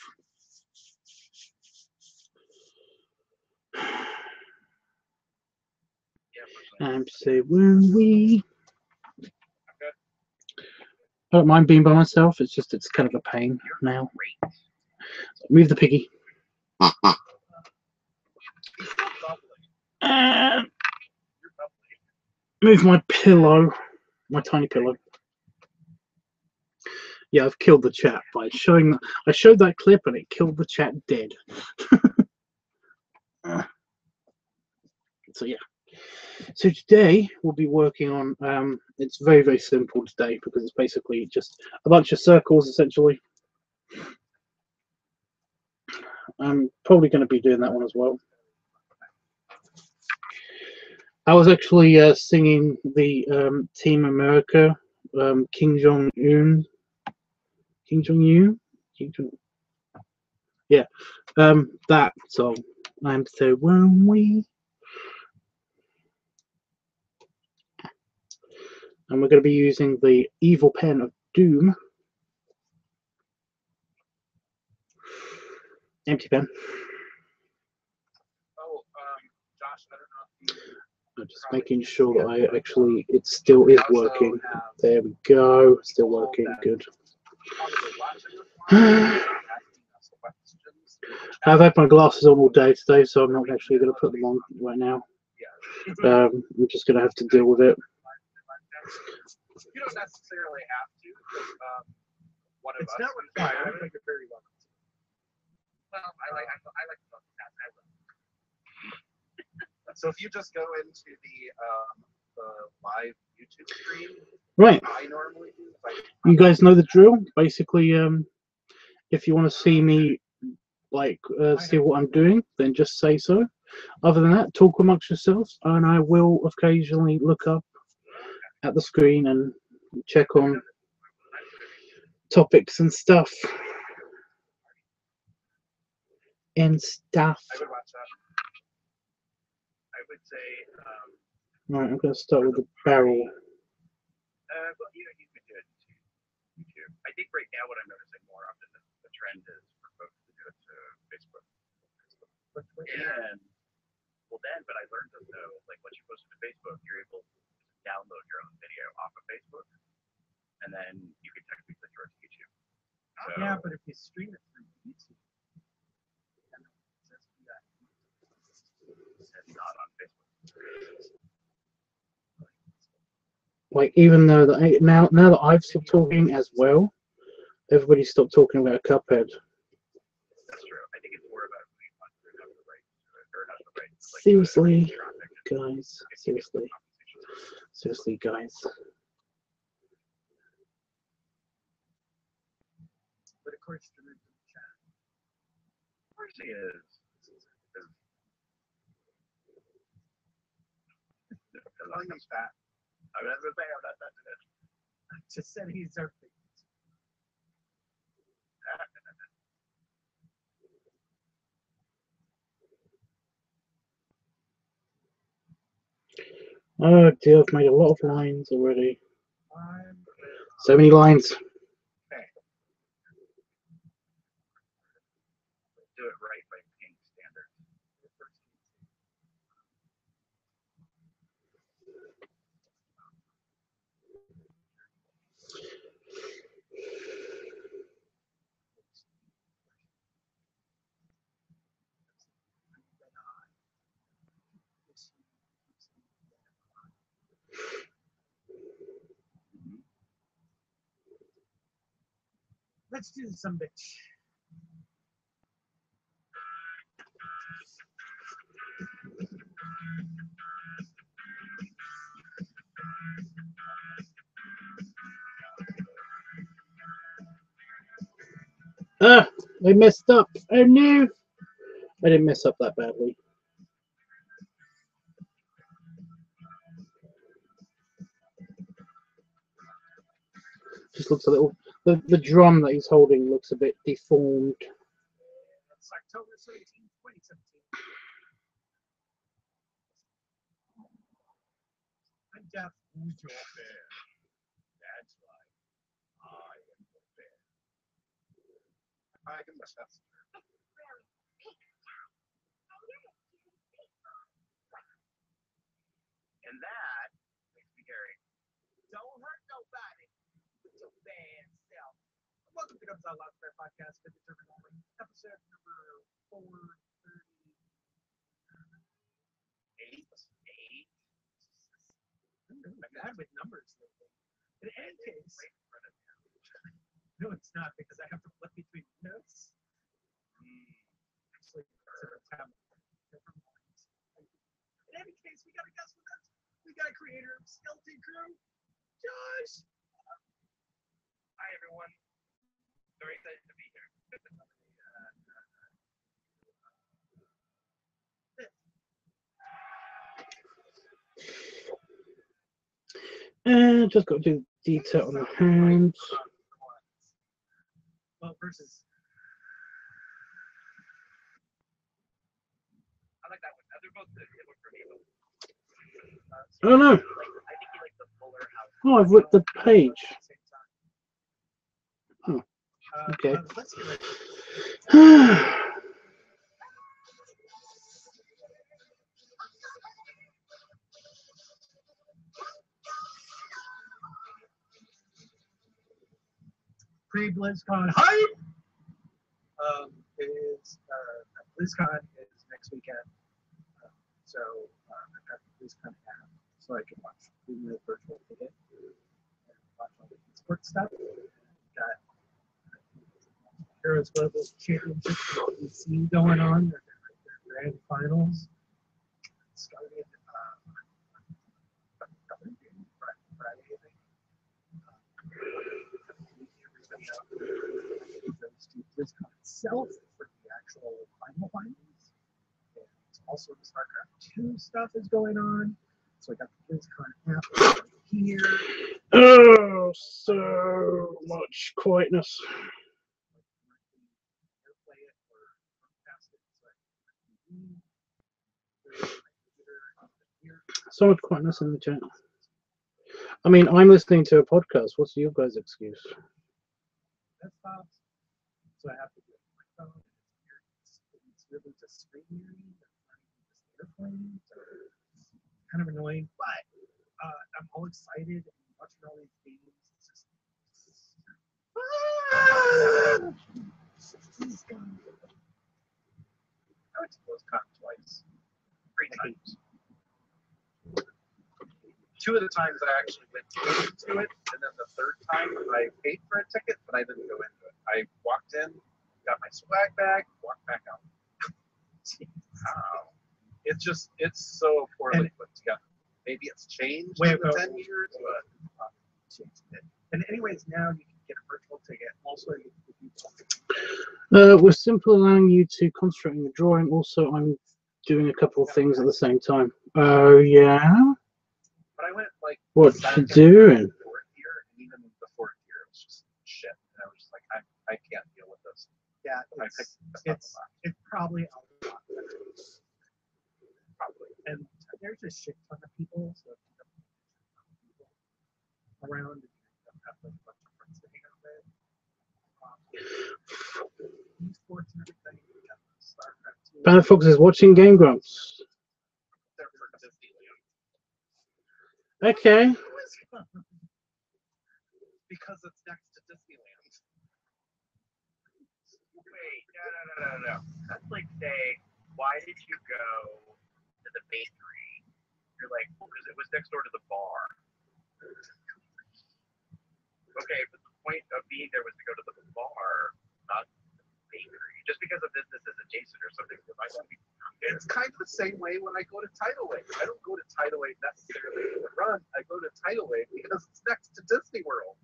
And so when we... I don't mind being by myself. It's just, it's kind of a pain now. Move the piggy. And move my pillow, my tiny pillow. Yeah, I've killed the chat by showing that. I showed that clip and it killed the chat dead. So yeah. So today we'll be working on. It's very, very simple today, because it's basically just a bunch of circles essentially. I'm probably going to be doing that one as well. I was actually singing the Team America, Kim Jong-un. Yeah, that song. I'm so lonely. And we're going to be using the evil pen of doom. Empty pen. Josh, I don't know if you... I'm just making sure that I actually, it still is working. There we go, still working, good. I've had my glasses on all day today, so I'm not actually going to put them on right now. I'm just going to have to deal with it. You don't necessarily have to. One of It's us not required. I think it's very well. Well, I like to So if you just go into the live YouTube stream, Right. I normally do. You guys know the drill. Basically, if you want to see me, like, see what I'm doing, then just say so. Other than that, talk amongst yourselves, and I will occasionally look up at the screen and check on topics and stuff. I would watch that. I would say. Right, I'm going to start with the barrel. Well, you could do it to YouTube. I think right now what I'm noticing more often is the trend is for folks to do it to Facebook. And well, but I learned that though, like once you post it to Facebook, you're able to download your own video off of Facebook, and then you can technically throw it to YouTube. So, Yeah, but if you stream it through YouTube, it's not on Facebook. Like, even though that now that I've stopped talking as well, everybody stopped talking about Cuphead. That's true. I think it's more about who you want to have the right to it, or have the right to, like, Seriously, traffic. guys. Seriously, guys. but of course, the chat. Of course he is. Calling him fat. I mean, that's the thing. I'm not touching it. I just said he's our favorite. Oh dear, I've made a lot of lines already. I'm So many lines. Do it right by paint standards. Let's do some bitch. Ah, I messed up. Oh no. I didn't mess up that badly. Just looks a little. The drum that he's holding looks a bit deformed. It's October 17, 2017. I'm deaf. Who's your bear? That's right. I am your bear. I can miss that. And that makes me Gary. Don't hurt nobody. It's your bad self. Welcome to the Lost Bear Podcast, with the only episode number 438. I'm bad with numbers lately. In any case, no, it's not, because I have to flip between notes. Actually, it's a tablet. Never mind. In any case, we got a guest with us. We got a creator of Skeleton Crew, Josh. Hi everyone. Very excited to be here. And just got to do detail on the hands. Well, versus. I like that one. They're both good. They work for me. Oh no. I think he likes the fuller house. Oh, I've ripped the page. Oh, okay. Let's get ready. Pre-BlizzCon hype is BlizzCon is next weekend, so I've got the BlizzCon app, so I can watch the virtual ticket and watch all the sports stuff. Got Heroes Global Championship PC going on. Their grand finals started Friday, I think. Those two BlizzCon itself for the actual finals. And also the StarCraft 2 stuff is going on. So I got the BlizzCon app here. Oh, so much quietness. So much quietness in the chat. I mean, I'm listening to a podcast. What's your guys' excuse? Desktop. So I have to do it on my phone. It's really just screen mirroring. It's not even just airplane. So it's kind of annoying, but I'm all excited and watching all these games. It's just. I went to BlizzCon twice. 3 times. 2 of the times I actually went into it, and then the 3rd time I paid for a ticket, but I didn't go into it. I walked in, got my swag bag, walked back out. It's so poorly put together. Maybe it's changed in the 10 years, but changed it. And anyways, now you can get a virtual ticket. Also, We're simply allowing you to concentrate on the drawing. Also, I'm doing a couple of things at the same time. Oh, yeah? But I went like What you doing? 4th year, and even the 4th year, it was just shit. And I was just like, I can't deal with this. yeah, it's probably a lot better. Probably. And there's a shit ton of people, so if around and you have like a bunch of friends sitting on it. Esports and everything. Yeah, StarCraft 2. Planet Fox is watching Game Grumps. They're for Disneyland. Okay. Because it's next to Disneyland. Wait, no. That's like saying, why did you go to the bakery? You're like, well, because it was next door to the bar. Okay, but the point of being there was to go to the bar, not the bakery. Just because a business is adjacent or something, it might not be. It's kind of the same way when I go to Tidal Wave. I don't go to Tidal Wave necessarily to run. I go to Tidal Wave because it's next to Disney World.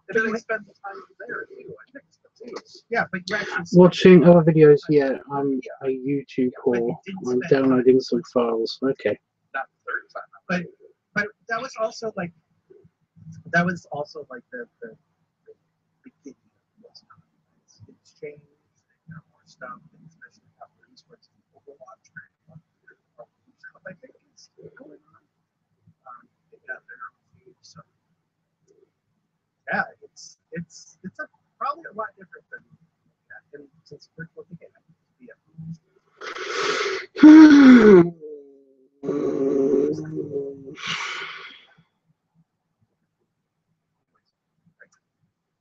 And then I spend the time there too. I mix the two. Yeah, but you're actually Watching other videos, yeah. I'm a YouTube whore. I'm downloading some files. Okay. Not the third time. But that was also like the beginning of most conferences. It's changed, they got more stuff, and especially after esports and Overwatch. I think it's still going on. They got their own feed, so yeah, it's probably a lot different than that. And since we're looking at it,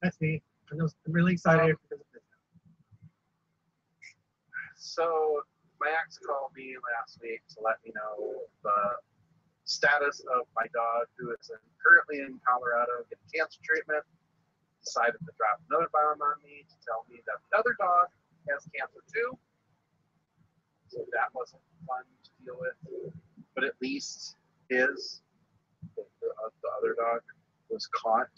that's me. I'm really excited because of this. So my ex called me last week to let me know the status of my dog, who is currently in Colorado getting cancer treatment. Decided to drop another bomb on me to tell me that the other dog has cancer too. So that wasn't fun to deal with. But at least the other dog was caught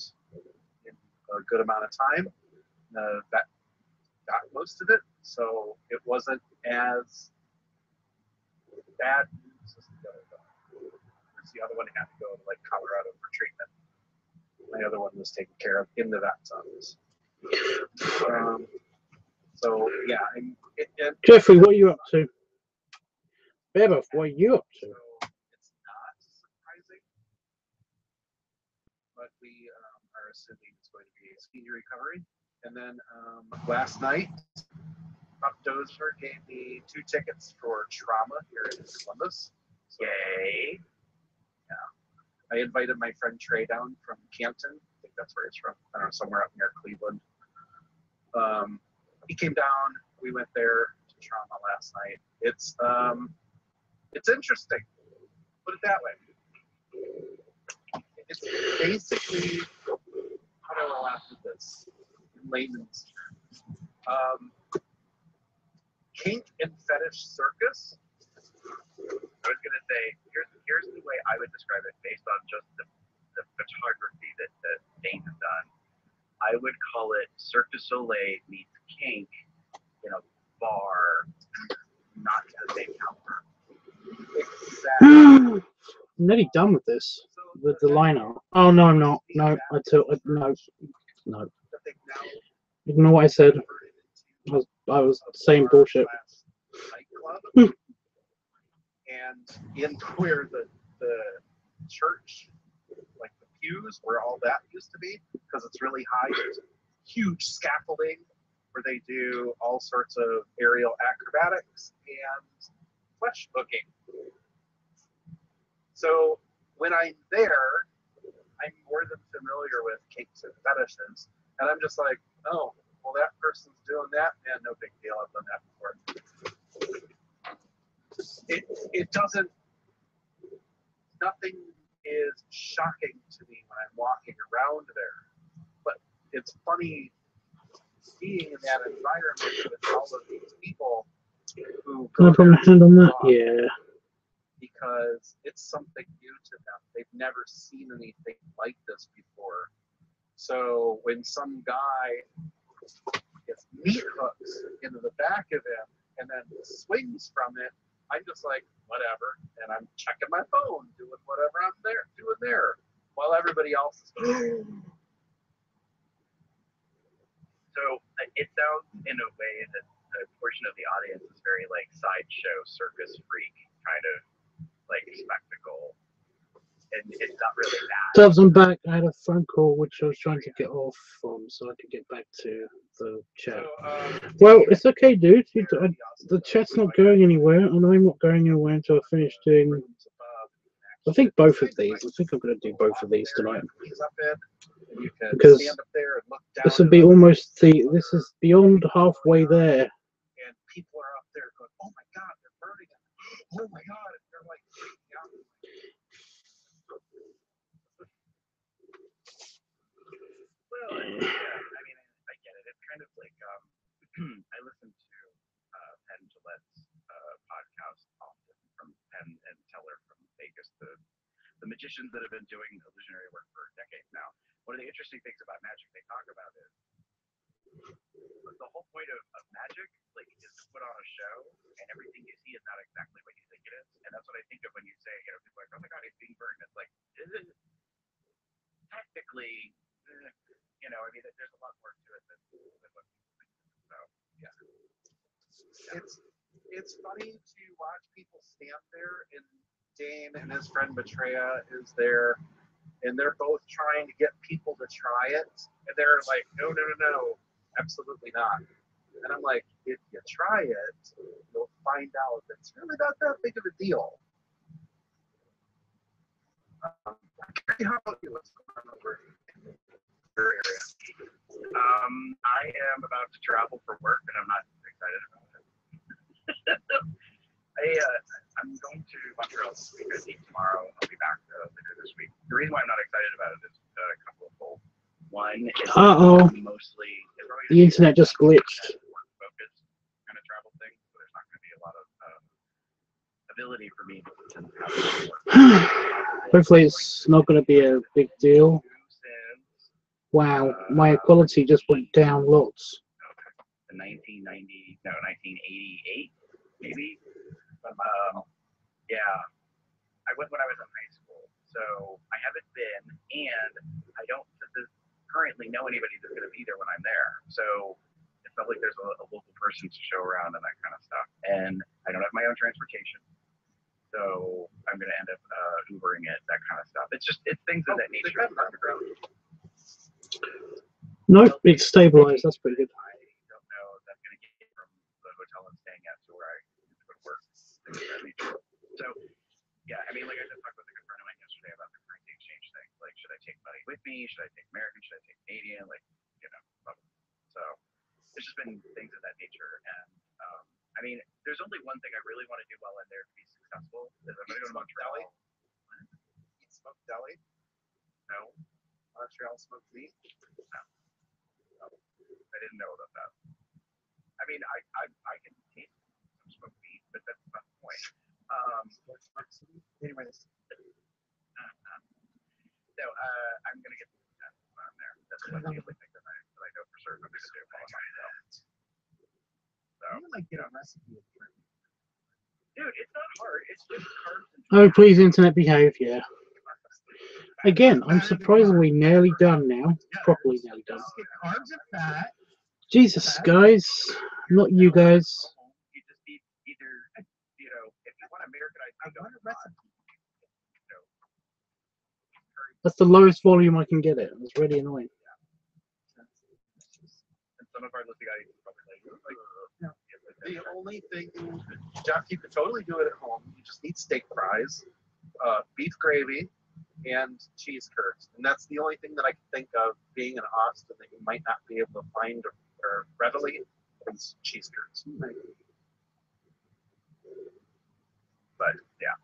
in a good amount of time. The vet got most of it, so it wasn't as bad news as the other dog. Whereas the other one had to go to like Colorado for treatment. My other one was taken care of in the vet's office. So yeah, Jeffrey, what are you up to? Bebeff, what are you up to? So it's not surprising, but we are assuming it's going to be a speedy recovery. And then last night, Dozer gave me 2 tickets for Trauma here in Columbus. So, Yay. I invited my friend Trey down from Canton. I think that's where he's from. I don't know, somewhere up near Cleveland. He came down. We went there to Trauma last night. It's interesting. Put it that way. It's basically, how do I laugh at this in layman's terms? Kink and fetish circus. I was gonna say, here's the way I would describe it based on just the photography that Dane has done. I would call it Cirque du Soleil meets kink in a bar, not to the same caliber. Exactly. I'm nearly done with this, with the liner. Oh no, I'm not. No, no. Ignore what I said. I was saying bullshit. Nightclub. And in where the church, like the pews, where all that used to be, because it's really high, there's huge scaffolding where they do all sorts of aerial acrobatics and flesh hooking. So when I'm there, I'm more than familiar with kinks and fetishes, and I'm just like, oh, well, that person's doing that, man, no big deal. I've done that before. It doesn't, nothing is shocking to me when I'm walking around there. But it's funny being in that environment with all of these people who Can I go put there my hand on that? to Yeah. because it's something new to them. They've never seen anything like this before. So when some guy gets meat hooks into the back of him and then swings from it, I'm just like, whatever. And I'm checking my phone, doing whatever I'm doing there, while everybody else is going. So it sounds in a way that a portion of the audience is very like sideshow circus freak kind of like spectacle. And it's not really that. Tubbs, I'm back. I had a phone call which I was trying to get off from so I could get back to the chat. Well, it's okay, dude. The chat's not going anywhere, and I'm not going anywhere until I finish doing. I think both of these. I think I'm going to do both of these tonight. Because this will be almost the. This is beyond halfway there. And people are up there going, "Oh my God, they're burning it! Oh my God!" And they're like freaking out. Well, yeah, I mean, I get it. It's kind of like I listen to Penn Jillette's podcast often from Penn and Teller from Vegas, the magicians that have been doing illusionary work for decades now. One of the interesting things about magic they talk about is the whole point of magic, like, is to put on a show, and everything you see is not exactly what you think it is. And that's what I think of when you say, people are like, "Oh my God, he's being burned." It's like, is it technically? I mean, there's a lot more to it than what people think. So, yeah. It's funny to watch people stand there, and Dane and his friend Maitreya is there, and they're both trying to get people to try it, and they're like, no, absolutely not. And I'm like, if you try it, you'll find out that it's really not that big of a deal. How about you? What's going on over in your area? I am about to travel for work, and I'm not excited about it. I'm going to Montreal this week. I think tomorrow. I'll be back later this week. The reason why I'm not excited about it is a couple of fold. One is mostly the internet just glitched. Work focus kind of travel thing, so there's not going to be a lot of ability for me to have Hopefully, it's not going to be a big deal. Wow, my quality just went down lots. The 1988, maybe. Yeah, I went when I was in high school, so I haven't been, and I don't currently know anybody that's going to be there when I'm there. So it's not like there's a local person to show around and that kind of stuff. And I don't have my own transportation, so I'm going to end up Ubering it, that kind of stuff. It's things of that nature. Nope, it's stabilized. That's pretty good. I don't know if that's going to get from the hotel I'm staying at to where I would work. Things of that nature. So, yeah, I mean, like I just talked with a good friend of mine yesterday about the currency exchange thing. Like, should I take money with me? Should I take American? Should I take Canadian? Like, so there's just been things of that nature. And, I mean, there's only one thing I really want to do while I'm there to be successful. Is I'm going to go to Montreal. Eat smoked deli? No. Montreal smoked meat? No. I didn't know about that. I mean, I can taste some smoked meat, but that's not the point. Anyways. So I'm gonna get some tests when I'm there. That's the only thing that I know for certain I'm gonna do while I'm there. So like get a recipe of drink. Dude, it's not hard. It's just carbs and Oh, please, internet, behave. Yeah. Again, I'm surprisingly nearly done now. Properly nearly done. Carbs and fat. Jesus, guys. Not you guys. You just need either, if you want Americanized, I want a recipe. That's the lowest volume I can get it. It's really annoying. And some of our listening audience is probably like, the only thing, Jeff, you could totally do it at home. You just need steak fries, beef gravy, and cheese curds. And that's the only thing that I can think of being in Austin that you might not be able to find or readily is cheese curds. But yeah.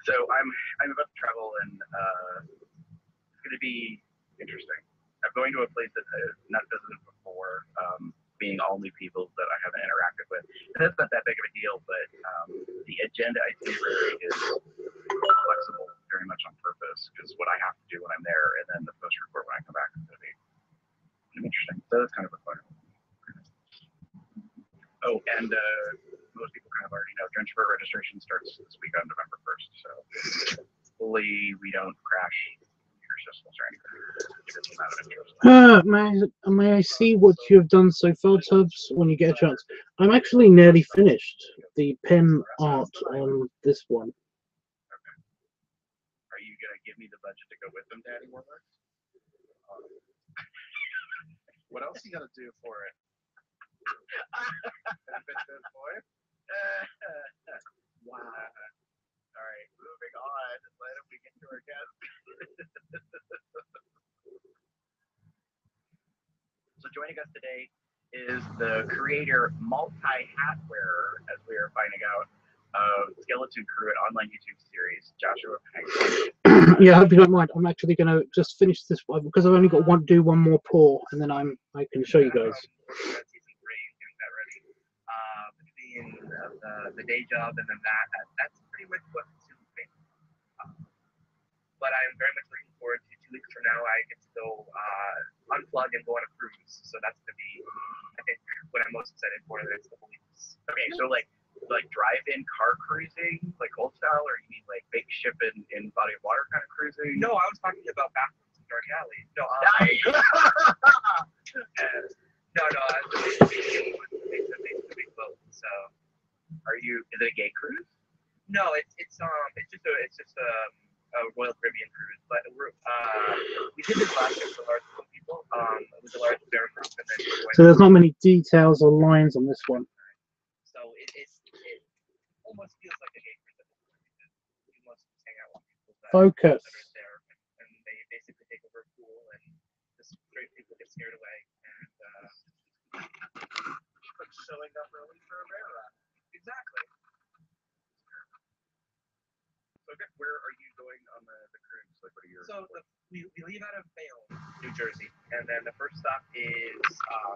So I'm about to travel, and it's going to be interesting. I'm going to a place that I've not visited before, being all new people that I haven't interacted with. And that's not that big of a deal, but the agenda itinerary is flexible very much on purpose, because what I have to do when I'm there and then the post report when I come back is going to be interesting. So that's kind of a fun. Oh, and most people kind of already know transfer registration starts this week on November 1st. So hopefully we don't crash your systems or anything. May I see what you have done so far, Tubbs, when you get a chance? I'm actually nearly finished the pen art on this one. give me the budget to go with them to Daddy Warbucks. What else you gotta do for it? Good boy. Wow. All right, moving on. Let we get to our guest. So joining us today is the creator, multi-hat wearer, as we are finding out, of Skeleton Crew, an online YouTube series, Joshua Pang. Yeah, I hope you don't mind. I'm actually going to just finish this one because I've only got do one more pour, and then I can show you guys. Season 3, getting that ready. Between the day job and then that's pretty much what consumes me. But I'm very much looking forward to 2 weeks from now. I get to go unplug and go on a cruise. So that's going to be, I think, what I'm most excited for the next couple weeks. Okay, so like drive-in car cruising, like old style, or you mean like big ship in body of water kind of cruising? No, I was talking about bathrooms in Dark Alley. No, the big boat. So, is it a gay cruise? no, it's just a Royal Caribbean cruise. But we did this last year for a large group of people. It was a large bear group, and then So there's not many details or lines on this one. so it almost feels like a gay cruise at this point because you must hang out with people Focus. that are there, and they basically take over a pool, and the straight people get scared away, and Showing up early for a bear run. exactly. So okay, where are you going on the cruise? Like, what are your? So we leave out of Bayonne, New Jersey, and then the first stop is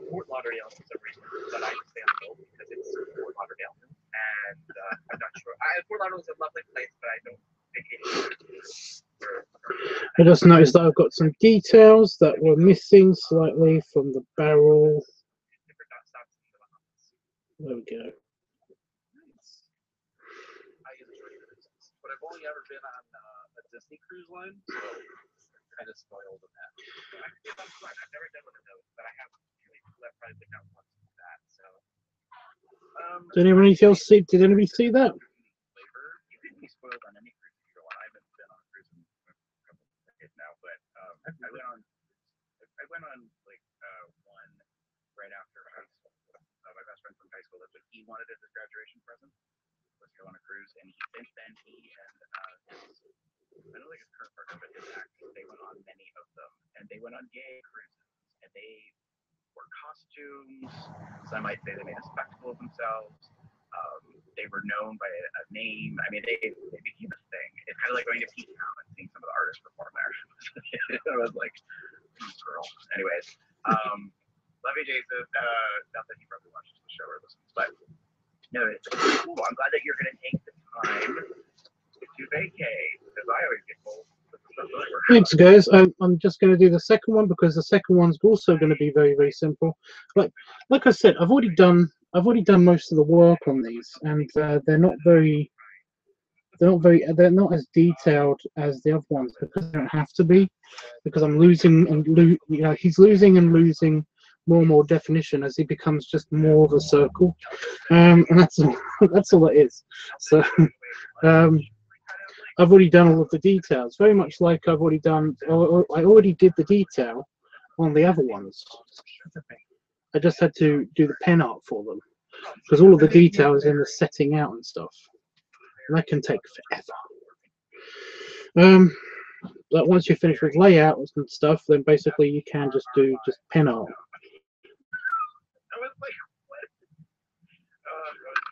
Fort Lauderdale for some reason, but I just stay on the boat because it's Fort Lauderdale, and I'm not sure. Fort Lauderdale is a lovely place, but I don't think I just noticed that I've got some details that were missing slightly from the barrel. different stops in the Bahamas. There we go. I enjoy cruises, but I've only ever been on a Disney cruise line, so kind of spoiled in that. Yeah, that's fun. I've never done one of those, but I have two people that probably been out once with that. So Did anybody else see? Did anybody see that? Flavor. You can be spoiled on any cruise if you go on. I haven't been on a cruise in a couple of decades now, but I went on like one right after high school. My best friend from high school, that's what he wanted as his graduation present, was to go on a cruise, and since then he and I don't think his current partner, but his ex, they went on many of them, and they went on gay cruises, and they wore costumes. Some might say they made a spectacle of themselves. They were known by a name. I mean, they became a thing. It's kind of like going to P Town and seeing some of the artists perform there. It was like, girl. Anyways, love you, Jason. Not that he probably watches the show or listens, but no, it's cool. I'm glad that you're going to take the time to vacay, because I always get told that the stuff really works. Thanks, guys. I'm just going to do the second one because the second one's also going to be very, very simple. Like I said, I've already done most of the work on these, and they're not as detailed as the other ones because they don't have to be, because I'm losing and he's losing and losing more and more definition as he becomes just more of a circle, and that's all it is. So I've already done all of the details, very much like I already did the detail on the other ones. I just had to do the pen art for them because all of the detail is in the setting out and stuff, and that can take forever. But once you finish with layouts and stuff, then basically you can just do pen art,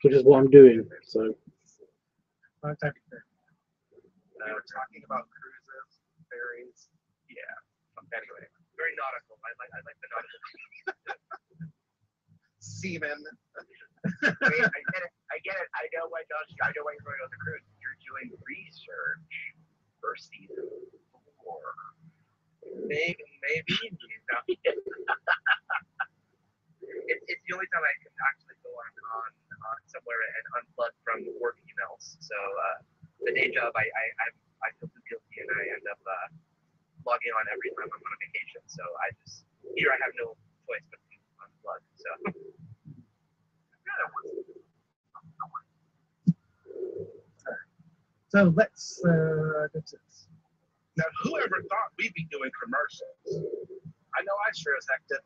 which is what I'm doing. So. We were talking about cruises, ferries. Yeah. Anyway, very nautical. I like the nautical. Seamen. Wait, I get it. I know why you're going on the cruise. You're doing research for season 4. maybe. It's the only time I can actually go on somewhere and unplug from work emails. So the day job, I feel too guilty, and I end up logging on every time I'm on a vacation. So I have no choice but to unplug. So let's go to this. Now, whoever thought we'd be doing commercials? I know I sure as heck did.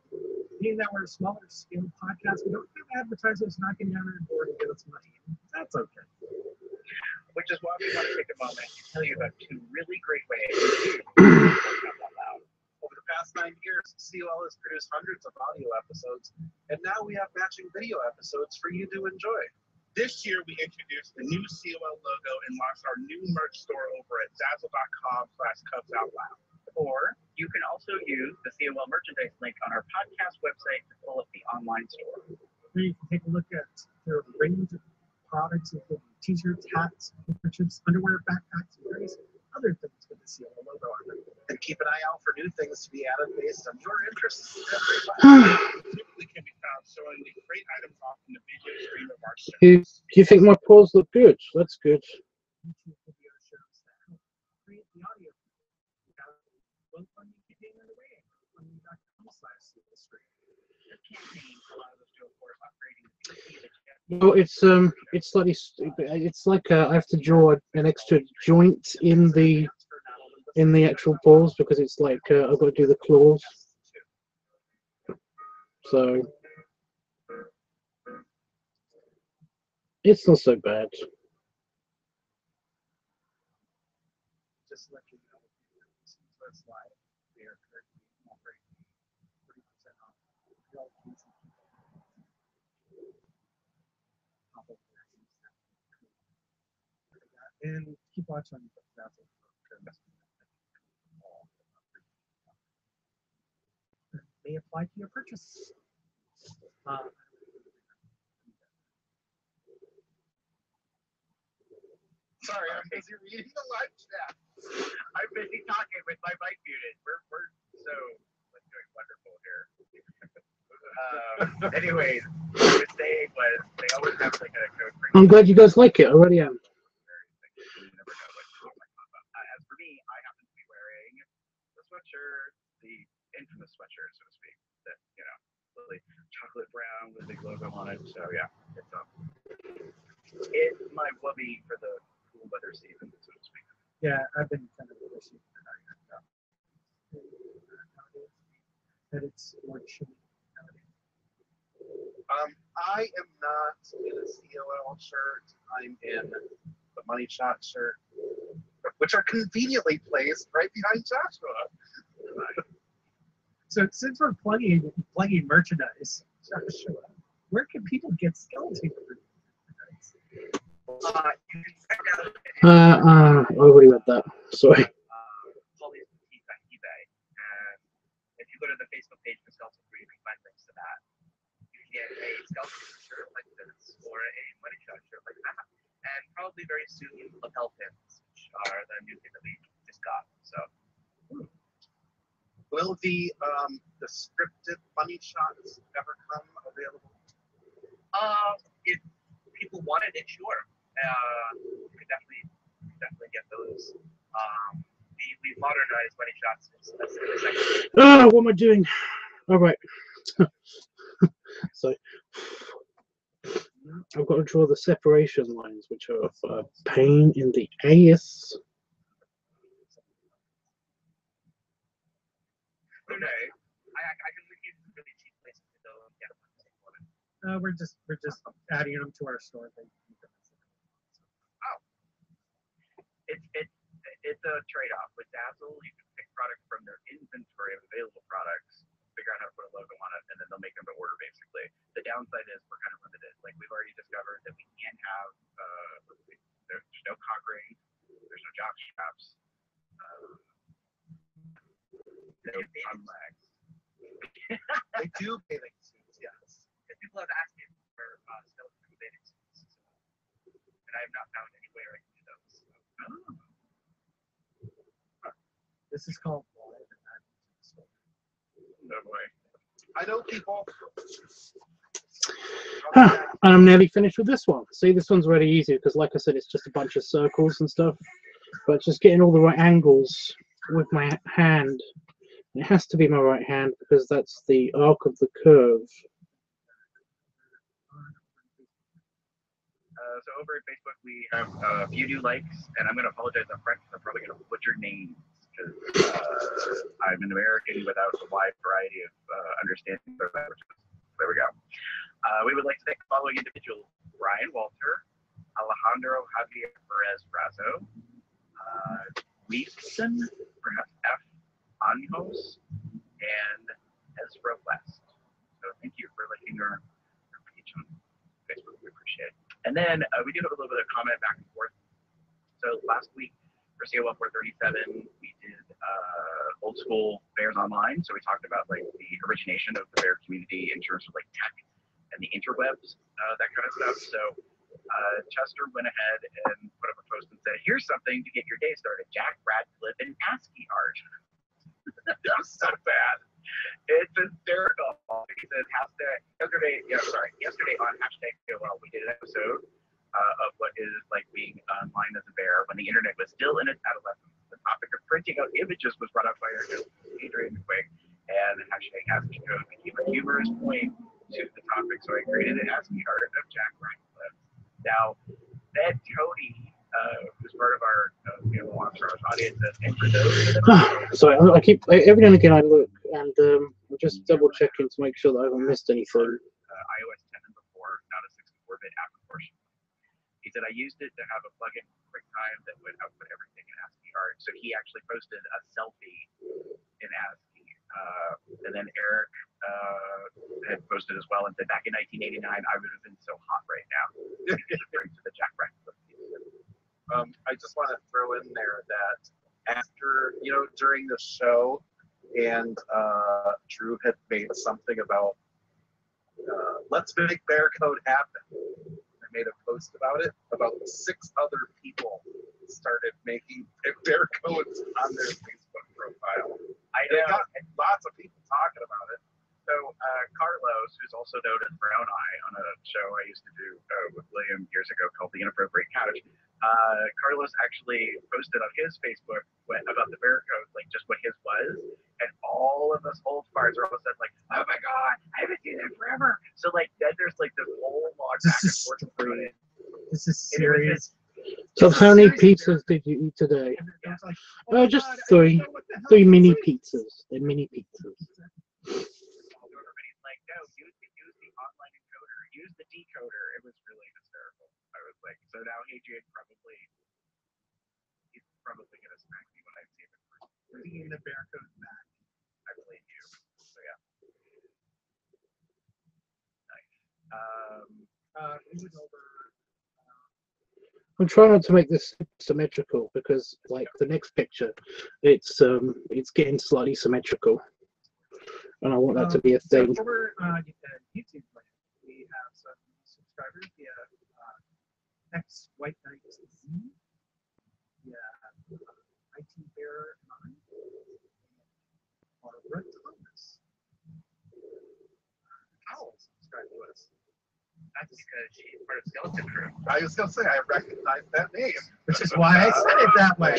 Being that we're a smaller scale podcast, we don't have advertisers knocking down our door to give us money. That's okay. Which is why we want to take a moment to tell you about two really great ways to podcast out loud. Over the past 9 years, COL has produced hundreds of audio episodes, and now we have matching video episodes for you to enjoy. This year, we introduced the new COL logo and launched our new merch store over at Zazzle.com/CubsOutLoud. Or you can also use the COL merchandise link on our podcast website to pull up the online store. There you can take a look at their range of products, including t-shirts, hats, handkerchiefs, underwear, backpacks, and various other things with the COL logo on them. And keep an eye out for new things to be added based on your interests. Typically can be found showing the great items off in the video stream of our show. Do you think my paws look good? That's good. YouTube video shows that help create the audio. One funding campaign underway at funding.com/stream. This campaign allows us to afford upgrading the PC that you have. Well, it's slightly. It's like I have to draw an extra joint in the actual paws because it's like I've got to do the claws. So it's not so bad. Just to let you know, First Live, we are currently offering 30% off all PC. And keep watching the Zazzle may apply to your purchase. Sorry, I'm busy reading the live chat. I'm busy talking with my mic muted. We're so doing wonderful here. Anyways, what I was saying was they always have like a code for. I'm glad you guys like it. I already am. As for me, I happen to be wearing the sweatshirt, the infamous sweatshirt, so to speak. That really chocolate brown with a big logo on it. So yeah, it's my wubby for the cool weather season, so to speak. Yeah, I've been kind of wishing that it's more chilly nowadays. I am not in a COL shirt. I'm in the Money Shot shirt, which are conveniently placed right behind Joshua. So since we're plugging merchandise, Joshua, where can people get skeleton merchandise? You can check out I already read that. Sorry. Holly's Boutique on eBay, and if you go to the Facebook page for Skeleton Free, you can find links to that. You can get a skeleton shirt like this, or a money shot shirt like that, and probably very soon lapel pins, which are the new thing that we just got. So, Will the scripted Money Shots ever come available? if people wanted it, sure. You could definitely get those. We modernized money shots. What am I doing? All right. So I've got to draw the separation lines, which are a pain in the ass. Okay. I can link you to really cheap places to go and get them. We're just adding them to our store. Oh. It's a trade-off. With Dazzle, you can pick products from their inventory of available products, figure out how to put a logo on it, and then they'll make them to order, basically. The downside is we're kind of limited. Like, we've already discovered that we can't have, there's no cock ring, there's no jock straps, no thumb legs. They do bathing suits, yes. Because people have asked me for skeleton bathing suits, and I have not found anywhere I can do those. So. This is called No way. I know people. And I'm nearly finished with this one. See, this one's really easy because, like I said, it's just a bunch of circles and stuff. But just getting all the right angles with my hand. It has to be my right hand because that's the arc of the curve. So over at Facebook, we have a few new likes, and I'm going to apologize up front because I'm probably going to butcher names. because I'm an American without a wide variety of understanding of languages. There we go. We would like to thank the following individuals: Brian Walter, Alejandro Javier Perez Brazo, Weefson, perhaps F. Anjos, and Ezra West. So thank you for liking our page on Facebook. We appreciate it. And then we do have a little bit of comment back and forth. So last week for COL 437, we did old school bears online. So we talked about like the origination of the bear community in terms of like tech and the interwebs, that kind of stuff. So Chester went ahead and put up a post and said, "Here's something to get your day started: Jack Radcliffe in ASCII art." That was so bad. It's hysterical. He says yesterday on hashtag COL, we did an episode of what is like being online as a bear when the internet was still in its adolescence. The topic of printing out images was brought up by our host, Adrian McQuigg, and hashtag ASCII code became a humorous point to the topic. So I created an ASCII art of Jack Radcliffe. Now, Ed Cody, who's part of our audience, and for those that Sorry, I keep every now and again I look and I'm just double checking to make sure that I haven't missed anything. iOS 10 and before, not a 64-bit app proportion. He said, I used it to have a plugin for QuickTime that would output everything in ASCII art. So he actually posted a selfie in ASCII. And then Eric had posted as well and said, back in 1989, I would have been so hot right now. To the Jack Radcliffe piece. I just want to throw in there that after, during the show, and Drew had made something about let's make Bear Code happen. I made a post about it. About 6 other people started making Bear Codes on their Facebook profile. I know. Got lots of people talking about it. So Carlos, who's also known as Brown Eye on a show I used to do with William years ago called The Inappropriate Couch, Carlos actually posted on his Facebook about the bear code, like just what his was, and all of us old farts are all of a sudden like, oh my god, I haven't seen it forever. So like then there's like this whole log back and forth about it. This is serious. So how many pizzas did you eat today? Like, Just 3 mini pizzas. They're mini pizzas. Everybody's like, no, use the online encoder, use the decoder. It was really hysterical. I was like, so now Adrian he's probably gonna smack me when I see him in person. bringing the bear code back. I believe you. So yeah. Nice. Moving over. I'm trying not to make this symmetrical because, like the next picture, it's getting slightly symmetrical, and I want that to be a thing. So over YouTube land, we have some subscribers via X White Knight Z, IT Bear 9, and Barbara Thomas. Owl subscribed to us. That's because she's part of Skeleton Crew. I was going to say, I recognize that name. Which is why I said it that way.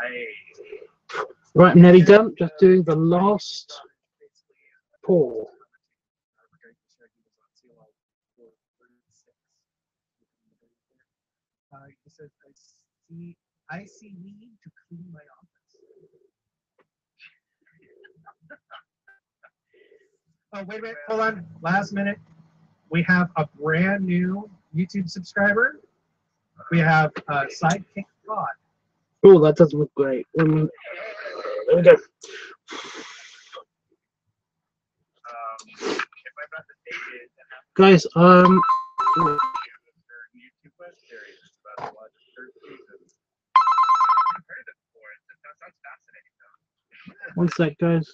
Nice. Right, I'm nearly done. Just doing the last pour. He says, I see need to clean my office. Oh, wait a minute. Hold on. Last minute. We have a brand new YouTube subscriber. We have Sidekick God. Oh, that doesn't look great. There we go. If I'm not mistaken, Guys, YouTube web series is about to launch its 3rd season. I've heard of it before. That sounds fascinating, though. one sec, guys.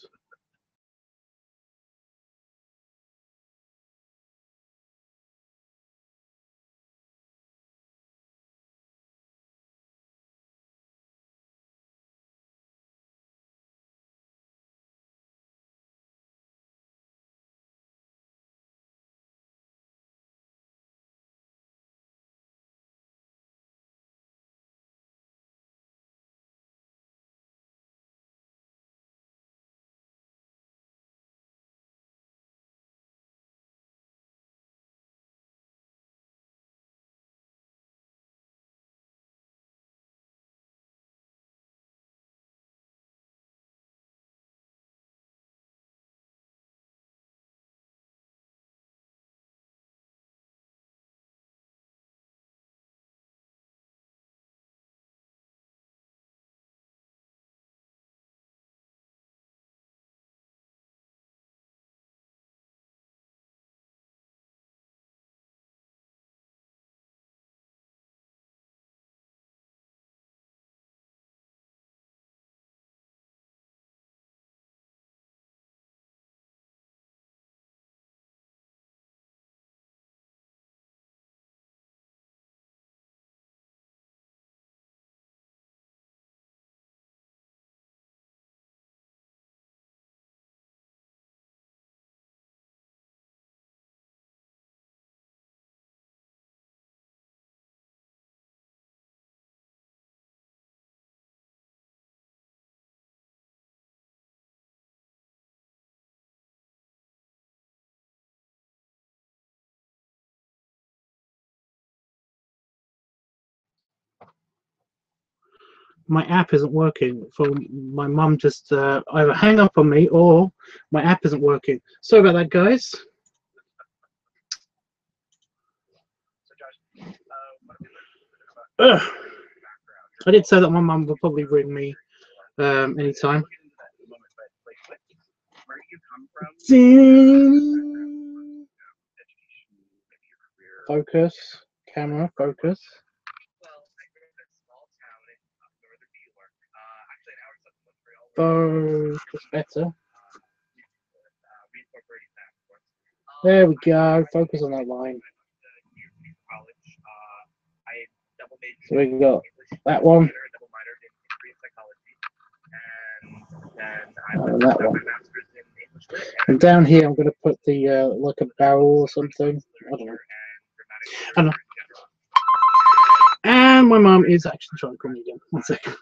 my app isn't working. For my mum just either hang up on me or my app isn't working. Sorry about that, guys. So Josh, what about Ugh. I did say that my mum would probably ring me anytime. we'll get into that in a moment, but like where do you come from? Education, maybe your career. Focus, camera, focus. Well, I grew up in a small town in northern New York, actually an hour south of Montreal. Focus better. We incorporated that, of course. There we go. Focus on that line. College, I double majored So we in got English, that one. double minored in history and psychology, and then I And got that my one. master's in English lit. And down here, I'm going to put the like a barrel or something. I don't know. I don't know. And my mum is actually trying to call me again. One second.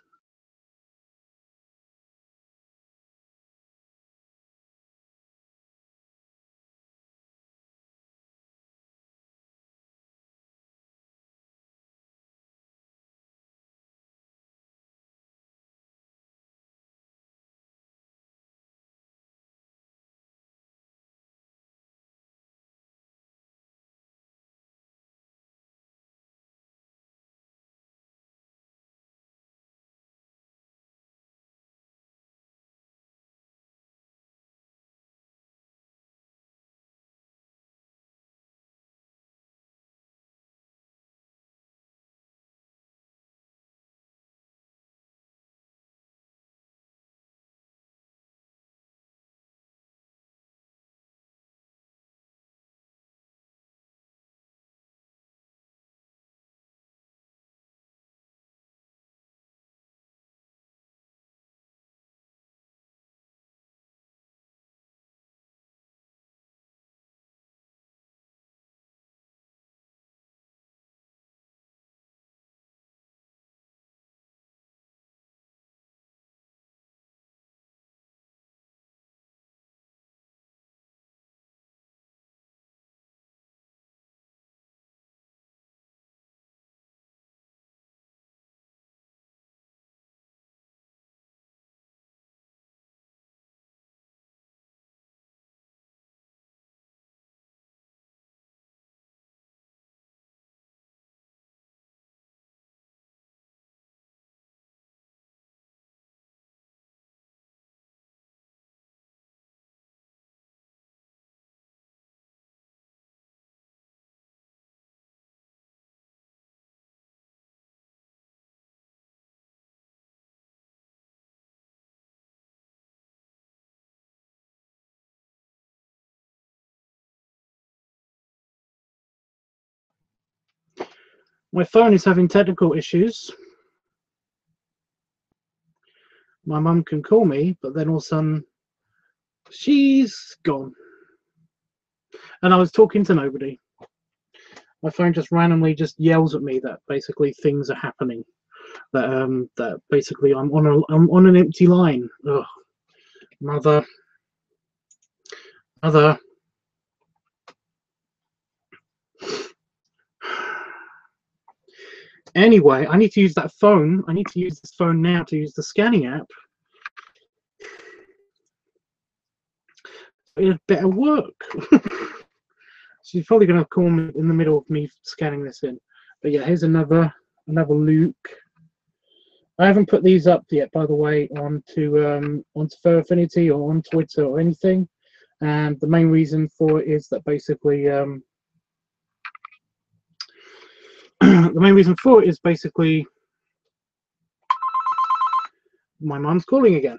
My phone is having technical issues. My mum can call me, but then all of a sudden, she's gone. And I was talking to nobody. My phone just randomly just yells at me that basically things are happening. That basically I'm on an empty line. Ugh. Mother. Anyway, I need to use that phone. I need to use this phone now to use the scanning app. It better work. She's probably going to call me in the middle of me scanning this in. But yeah, here's another Luke. I haven't put these up yet, by the way, onto Fur Affinity or on Twitter or anything. And the main reason for it is that basically the main reason for it is basically my mum's calling again.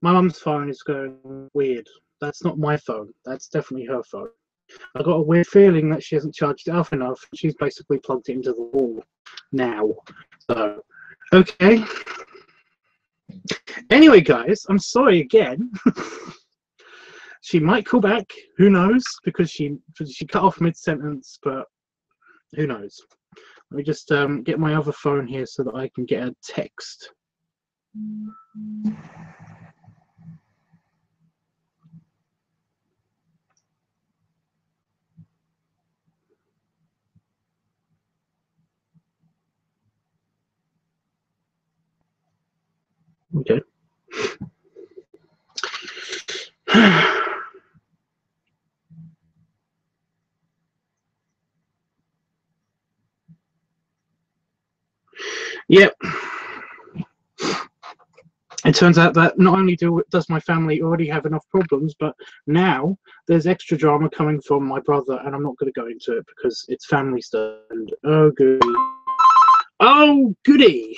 My mum's phone is going weird. That's not my phone. That's definitely her phone. I got a weird feeling that she hasn't charged it up enough. She's basically plugged it into the wall now. So, okay. Anyway, guys, I'm sorry again. She might call back. Who knows? Because she cut off mid-sentence, but who knows? Let me just get my other phone here so that I can get a text. Okay. Yep. It turns out that not only does my family already have enough problems, but now there's extra drama coming from my brother, and I'm not going to go into it because it's family stuff. And oh goody, oh goody.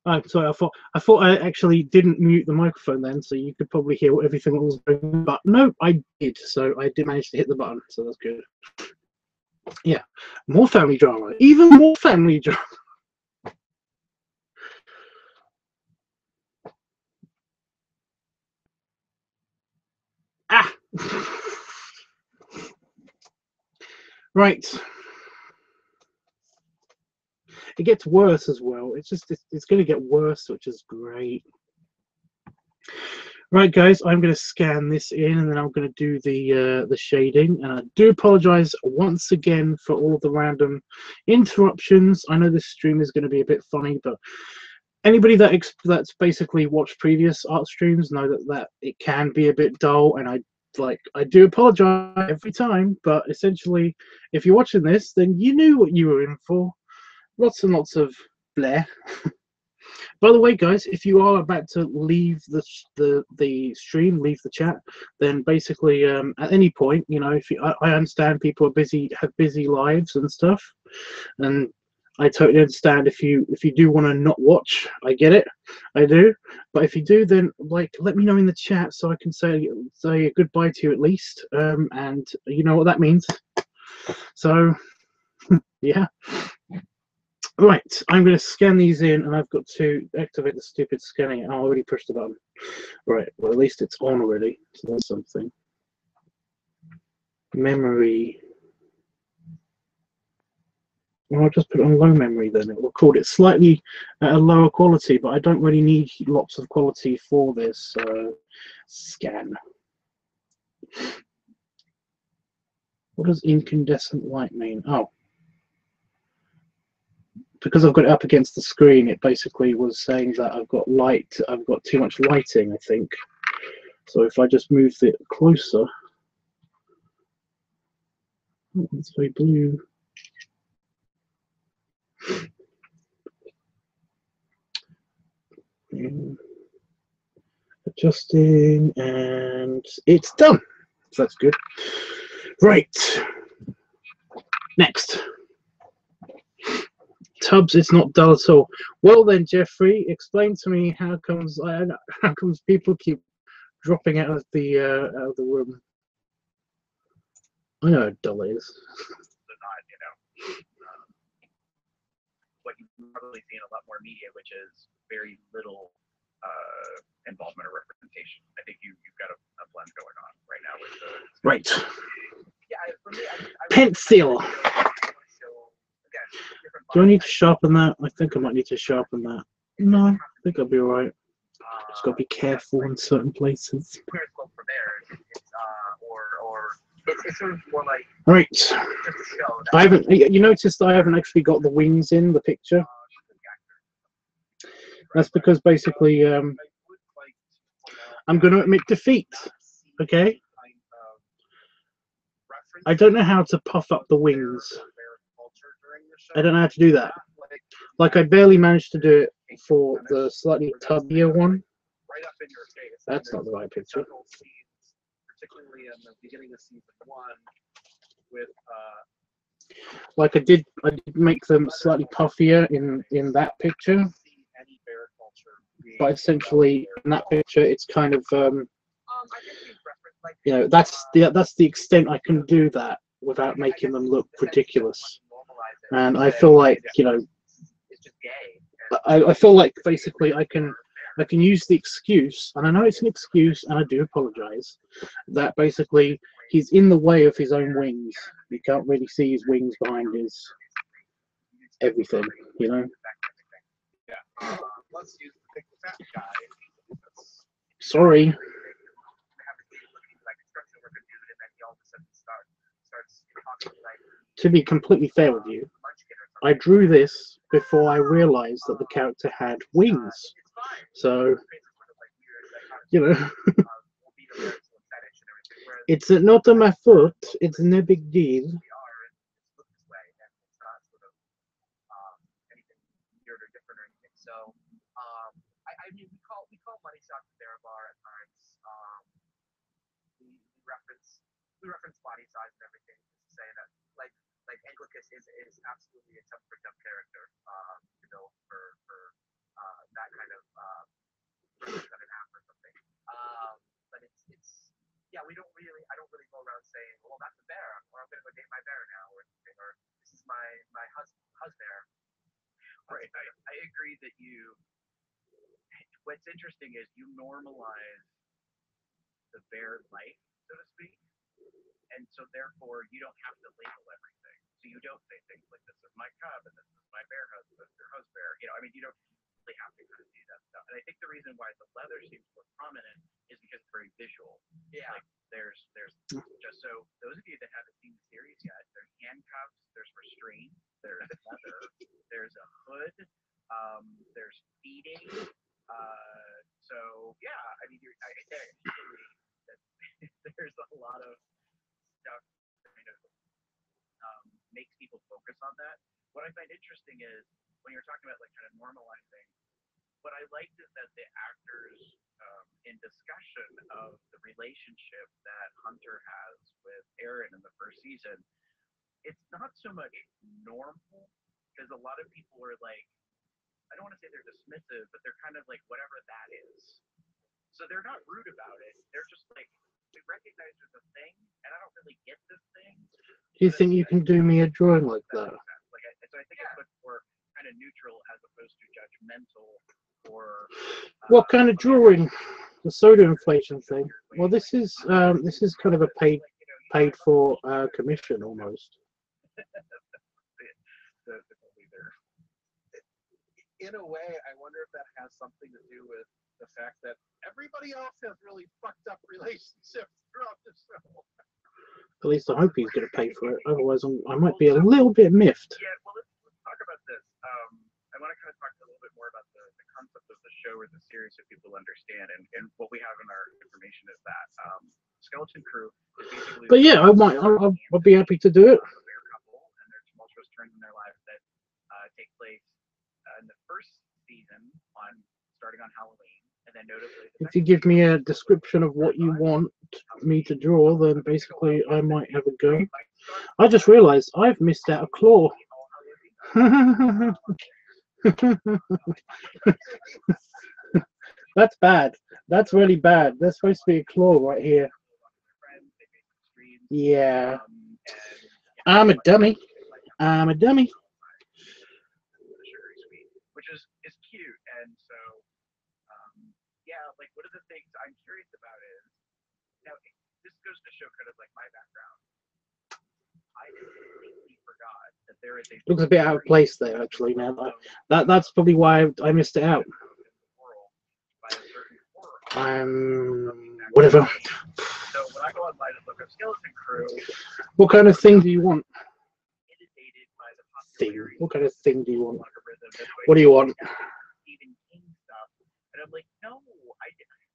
I'm sorry. I thought I actually didn't mute the microphone then, so you could probably hear everything that was going on. But no, I did. So I did manage to hit the button. So that's good. Yeah, more family drama. Even more family drama. Ah. Right. It gets worse as well. It's going to get worse, which is great. Right, guys, I'm going to scan this in, and then I'm going to do the shading. And I do apologize once again for all the random interruptions. I know this stream is going to be a bit funny, but anybody that's basically watched previous art streams know that it can be a bit dull, and I do apologize every time. But essentially, if you're watching this, then you knew what you were in for. Lots and lots of bleh. By the way, guys, if you are about to leave the stream, leave the chat, then basically at any point, you know, if I understand people are busy, have busy lives and stuff, and I totally understand if you do want to not watch. I get it, I do. But if you do, then like let me know in the chat so I can say a goodbye to you at least, and you know what that means. So yeah. Right, I'm going to scan these in, and I've got to activate the stupid scanning. I already pushed the button. Right, well, at least it's on already, so that's something. Memory. Well, I'll just put it on low memory then. It will record it slightly at a lower quality, but I don't really need lots of quality for this. So, scan. What does incandescent light mean? Oh. Because I've got it up against the screen, it basically was saying that I've got too much lighting, I think. So if I just move it closer, oh, it's very blue. Adjusting, and it's done. So that's good. Right. Next. Tubbs, it's not dull at all. Well then, Jeffrey, explain to me how comes people keep dropping out of the room. I know how dull it is. They're not, you know, what you probably see in a lot more media, which is very little involvement or representation. I think you've got a blend going on right now with the. Right. Yeah, for me, Pencil. Do I need to to sharpen that? I think I might need to sharpen that. No, I think I'll be alright. Just got to be careful in certain places. where it's going from there. It's sort of more like Right. just to show that I haven't. You noticed I haven't actually got the wings in the picture. That's because basically I'm going to admit defeat. Okay. I don't know how to puff up the wings. I don't know how to do that. Like I barely managed to do it for the slightly tubbier one. That's not the right picture. Particularly in the beginning of season 1, with like I did make them slightly puffier in that picture, but essentially in that picture it's kind of you know, that's the extent I can do that without making them look ridiculous. And I feel like, you know, I feel like basically I can use the excuse, and I know it's an excuse, and I do apologize, that basically he's in the way of his own wings. You can't really see his wings behind his everything, you know? Sorry. To be completely fair with you, I drew this before I realized that the character had wings. So, you know, it's not on my foot, it's no big deal. I mean, we call money shots the bear bar at times. We reference body size and everything to say that like Anglicus is absolutely a tough character to build for that kind of 7.5 or something. But it's yeah, I don't really go around saying, well, that's a bear, or I'm gonna go date my bear now, or this is my husband bear. Right. I agree that what's interesting is you normalize the bear life, so to speak. And so therefore you don't have to label everything. So you don't say things like this is my cub and this is my bear husband or host bear. I mean, you don't really have to kind of do that stuff. And I think the reason why the leather seems more prominent is because it's very visual. Yeah. Like there's just so those of you that haven't seen the series yet, there's handcuffs, there's restraint, there's leather, there's a hood, there's feeding. So yeah, I mean, there's a lot of stuff that kind of makes people focus on that. What I find interesting is when you're talking about like kind of normalizing, what I liked is that the actors in discussion of the relationship that Hunter has with Aaron in the first season, it's not so much normal because a lot of people are like, I don't want to say they're dismissive, but they're kind of like whatever that is. So they're not rude about it. They're just like, we recognize there's a thing, and I don't really get this thing. Do you think you can do me a drawing like that? So I think it's much more kind of neutral as opposed to judgmental or. What kind of drawing? The soda inflation thing. Well, this is kind of a paid for commission almost. In a way, I wonder if that has something to do with the fact that everybody else has really fucked up relationships throughout the show. At least I hope he's going to pay for it. Otherwise, I might be a little bit miffed. Yeah, well, let's talk about this. I want to kind of talk a little bit more about the concept of the show or the series so people understand. And what we have in our information is that Skeleton Crew is basically. But yeah, I'll be happy to do it. A bear couple and their tumultuous turns in their lives that take place in the first season starting on Halloween, and then notably. If you give me a description of what you want me to draw, then basically I might have a go. I just realised I've missed out a claw. That's bad. That's really bad. There's supposed to be a claw right here. Yeah. I'm a dummy. I'm a dummy. Which is cute, and so yeah, like one of the things I'm curious about is now this goes to show kind of like my background. I completely forgot that there is a looks a bit out of place there actually now. That's probably why I missed it out. Whatever. So when I go online and look up Skeleton Crew, what kind of thing do you want? Inundated by the Thing. What kind of thing do you want? algorithm. What do you want? Stephen King stuff, and I'm like, no, I didn't.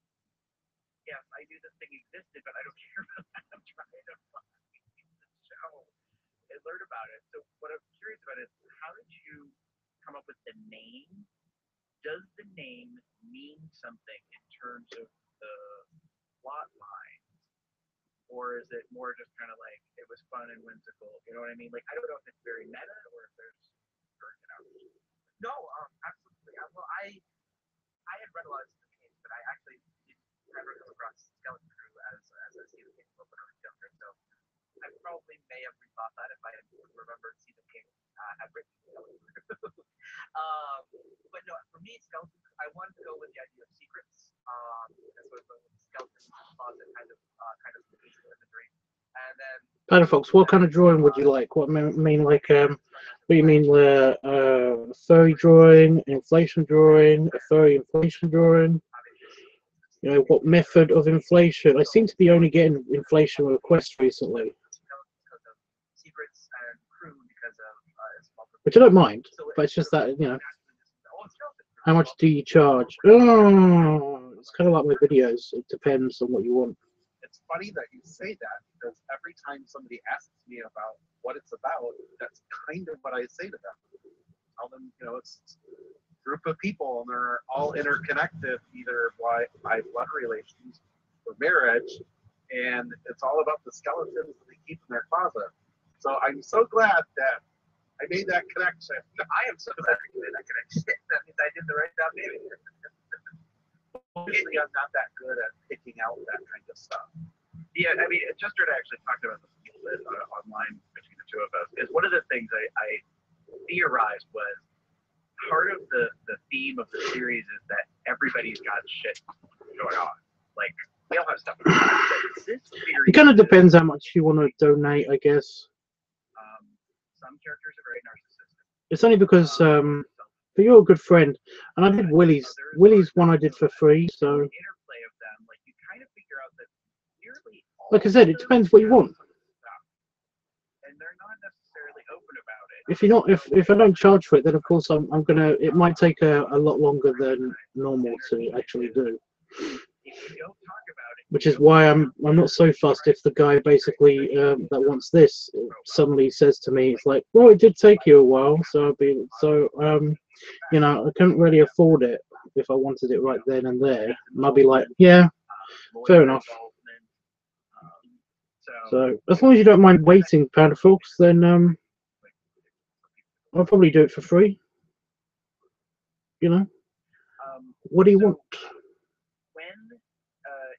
Yes, I knew this thing existed, but I don't care about that. I'm trying to find the show and learn about it. So what I'm curious about is how did you come up with the name? Does the name mean something in terms of the plot line? Or is it more just kind of like it was fun and whimsical? You know what I mean? Like I don't know if it's very meta or if there's, No, absolutely. Well, I had read a lot of Stephen King, but I actually never come across Skeleton Crew as a Stephen King book when I was younger. So I probably may have rethought that if I had remembered Stephen King had written Skeleton Crew. But no, for me, Skeleton Crew, I wanted to go with the idea of secrets. And so it's a skeleton closet kind of visual imagery. And then. Folks, what kind of drawing would you like? What mean like what do you mean furry drawing, inflation drawing, a furry inflation drawing? You know, what method of inflation? I seem to be only getting inflation requests recently. Secrets and crew because of which I don't mind, but it's just that, you know, how much do you charge? Oh, it's kind of like my videos. It depends on what you want. It's funny that you say that because every time somebody asks me about what it's about, that's kind of what I say to them. Tell them, you know, it's a group of people and they're all interconnected, either by blood relations or marriage, and it's all about the skeletons that they keep in their closet. So I'm so glad that I made that connection. I am so glad you made that connection. That means I did the right job naming it. Usually I'm not that good at picking out that kind of stuff. Yeah, I mean, Chester and I actually talked about this a little bit online between the two of us. Is one of the things I theorized was part of the theme of the series is that everybody's got shit going on. Like, we all have stuff in our lives, but this series. It kind of depends how much you want to donate, I guess. Some characters are very narcissistic. It's only because but you're a good friend, and I did Willie's one I did for free. So Interplay of them, like you kind of figure out that nearly all like I said, it depends what you want. And they're not necessarily open about it. If you're not, if I don't charge for it, then of course I'm gonna. It might take a lot longer than normal to actually do. If you don't talk about it, Which is why I'm not so fussed if the guy basically that wants this suddenly says to me, it's like, well, it did take you a while, so you know, I couldn't really afford it if I wanted it right then and there. And I'll be like, yeah, fair enough. So as long as you don't mind waiting, Panda Fox, then I'll probably do it for free. You know, what do you want? When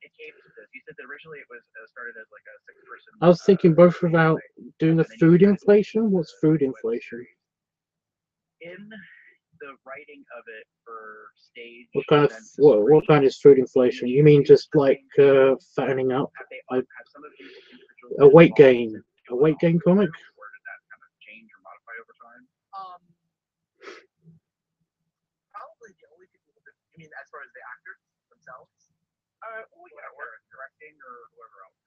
it came to this, you said that originally it was started as like a 6-person. I was thinking both about doing a food inflation. What's food inflation? In the writing of it for stage. What kind of what kind is food inflation? You mean just like fattening up? A weight gain comic? Or did that kind of change or modify over time? Probably the only people that, you mean as far as the actors themselves? Or directing or whoever else.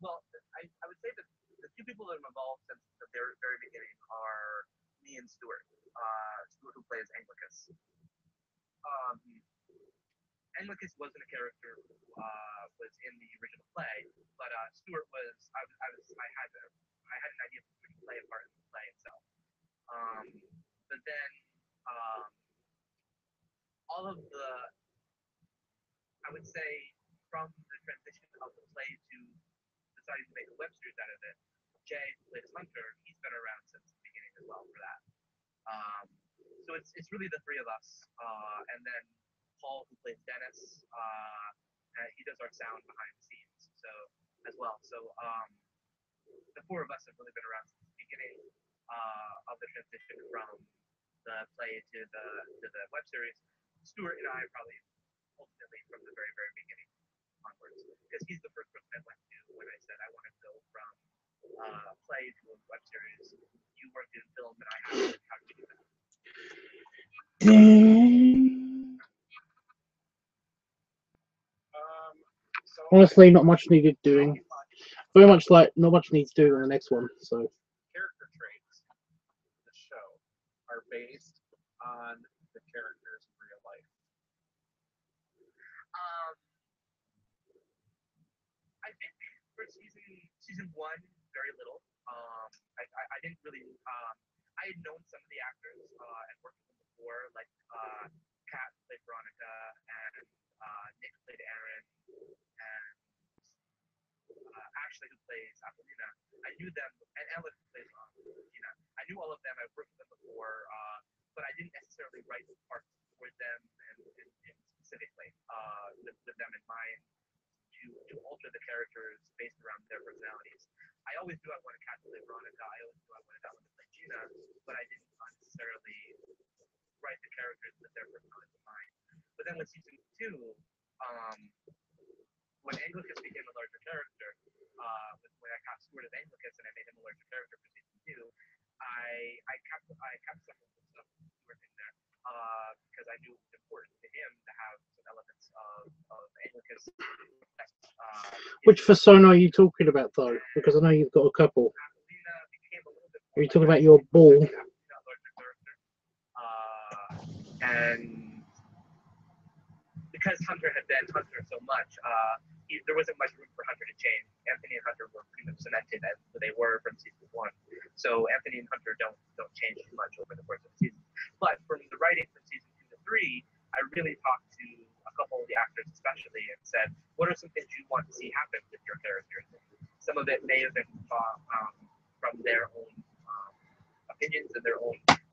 Well, I would say that the two people that have involved since the very, very beginning are me and Stuart. Stuart, who plays Anglicus. Anglicus wasn't a character who was in the original play, but Stuart was. I had an idea for him to play a part in the play itself. But then all of the, I would say, from the transition of the play to deciding to make a web series out of it, Jay, who plays Hunter, he's been around since the beginning as well for that. So it's really the three of us, and then Paul, who plays Dennis, he does our sound behind the scenes, so as well. So the four of us have really been around since the beginning of the transition from the play to the web series. Stuart and I probably ultimately from the very, very beginning onwards, because he's the first person I went to when I said I want to go from play to a web series. You worked in film, and I have how to do that. Honestly, not much needed doing. Very much like not much needs doing on the next one. So Character traits in the show are based on the characters in real life. I think for season one, very little. I didn't really. I had known some of the actors and worked with them before, like Kat played Veronica and Nick played Aaron and Ashley, who plays Apollina. I knew them, and Ellen, who plays Tina. I knew all of them. I've worked with them before, but I didn't necessarily write parts for them and specifically with them in mind to alter the characters based around their personalities. I always knew I wanted Kat to play Veronica. I always knew I wanted Ellen to play Gina, but I didn't necessarily write the characters with their personalities in mind. But then with season 2, when Anglicus became a larger character, when I cast Stuart as Anglicus and I made him a larger character for season 2, I kept some of the stuff from Stuart in there because I knew it was important to him to have some elements of Anglicus. which persona are you talking about though? Because I know you've got a couple. Are you talking about your ball? And because Hunter had been Hunter so much, there wasn't much room for Hunter to change. Anthony and Hunter were pretty much cemented as they were from season 1. So Anthony and Hunter don't change too much over the course of the season. But from the writing from season 2 to 3, I really talked to a couple of the actors especially and said, what are some things you want to see happen with your characters? Some of it may have been from their own opinions and their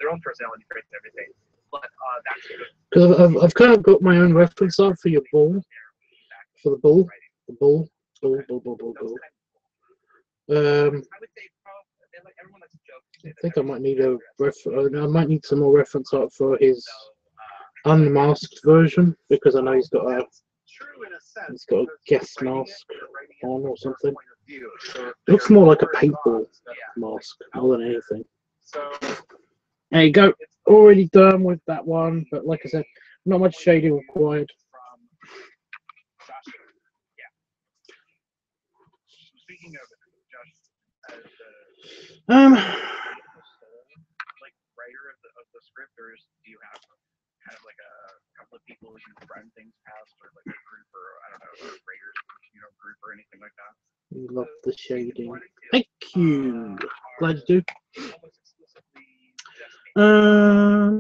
own personality traits and everything. But that's good. Because I've kind of got my own reference art for your ball, for the ball. Ball. I would say probably everyone likes to joke. I think I might need I might need some more reference art for his unmasked version, because I know he's got a guest mask on or something. It looks more like a paintball mask more than anything. There you go. Already done with that one, but like I said, not much shading required. Speaking of Josh, as like writer of the scripters, do you have kind of like a couple of people you run things past, or like a group, or I don't know, a writers group or anything like that? We love the shading. Thank you. Glad to do.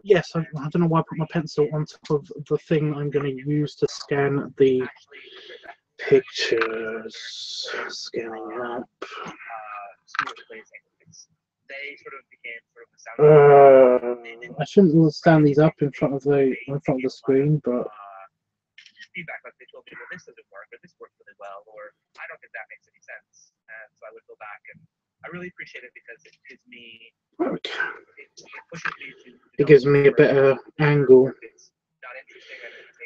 Yes, I don't know why I put my pencil on top of the thing I'm going to use to scan the pictures. Scanning up. They sort of became sort of the sound. I shouldn't stand these up in front of the screen, but feedback, like they told me, well, this doesn't work, or this works really well, or I don't think that makes any sense. And so I would go back, and I really appreciate it because it gives me, it pushes me to. It gives me a better angle.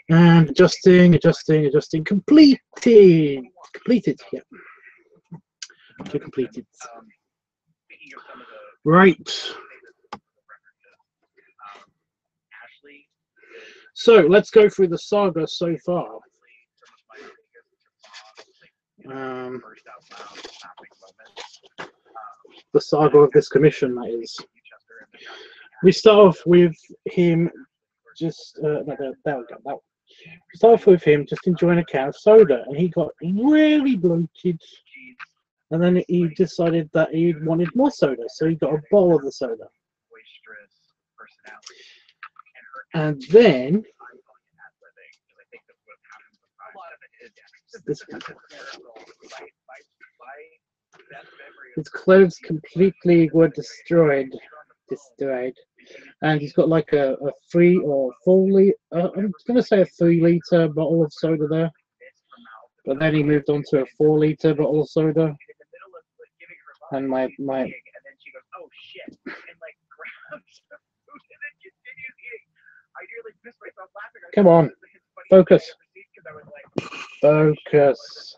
And adjusting. Completed. Yeah. Completed. Right. So let's go through the saga so far. The saga of this commission, that is. We start off with him just start off with him just enjoying a can of soda, and he got really bloated, and then he decided that he wanted more soda, so he got a bowl of the soda. And then his clothes completely were destroyed, and he's got like a 3 or 4 liter. I'm going to say a 3 liter bottle of soda there, but then he moved on to a 4 liter bottle of soda. And my oh shit, and like grabs the food and then continues eating. I nearly pissed myself laughing. Come on, focus. Focus.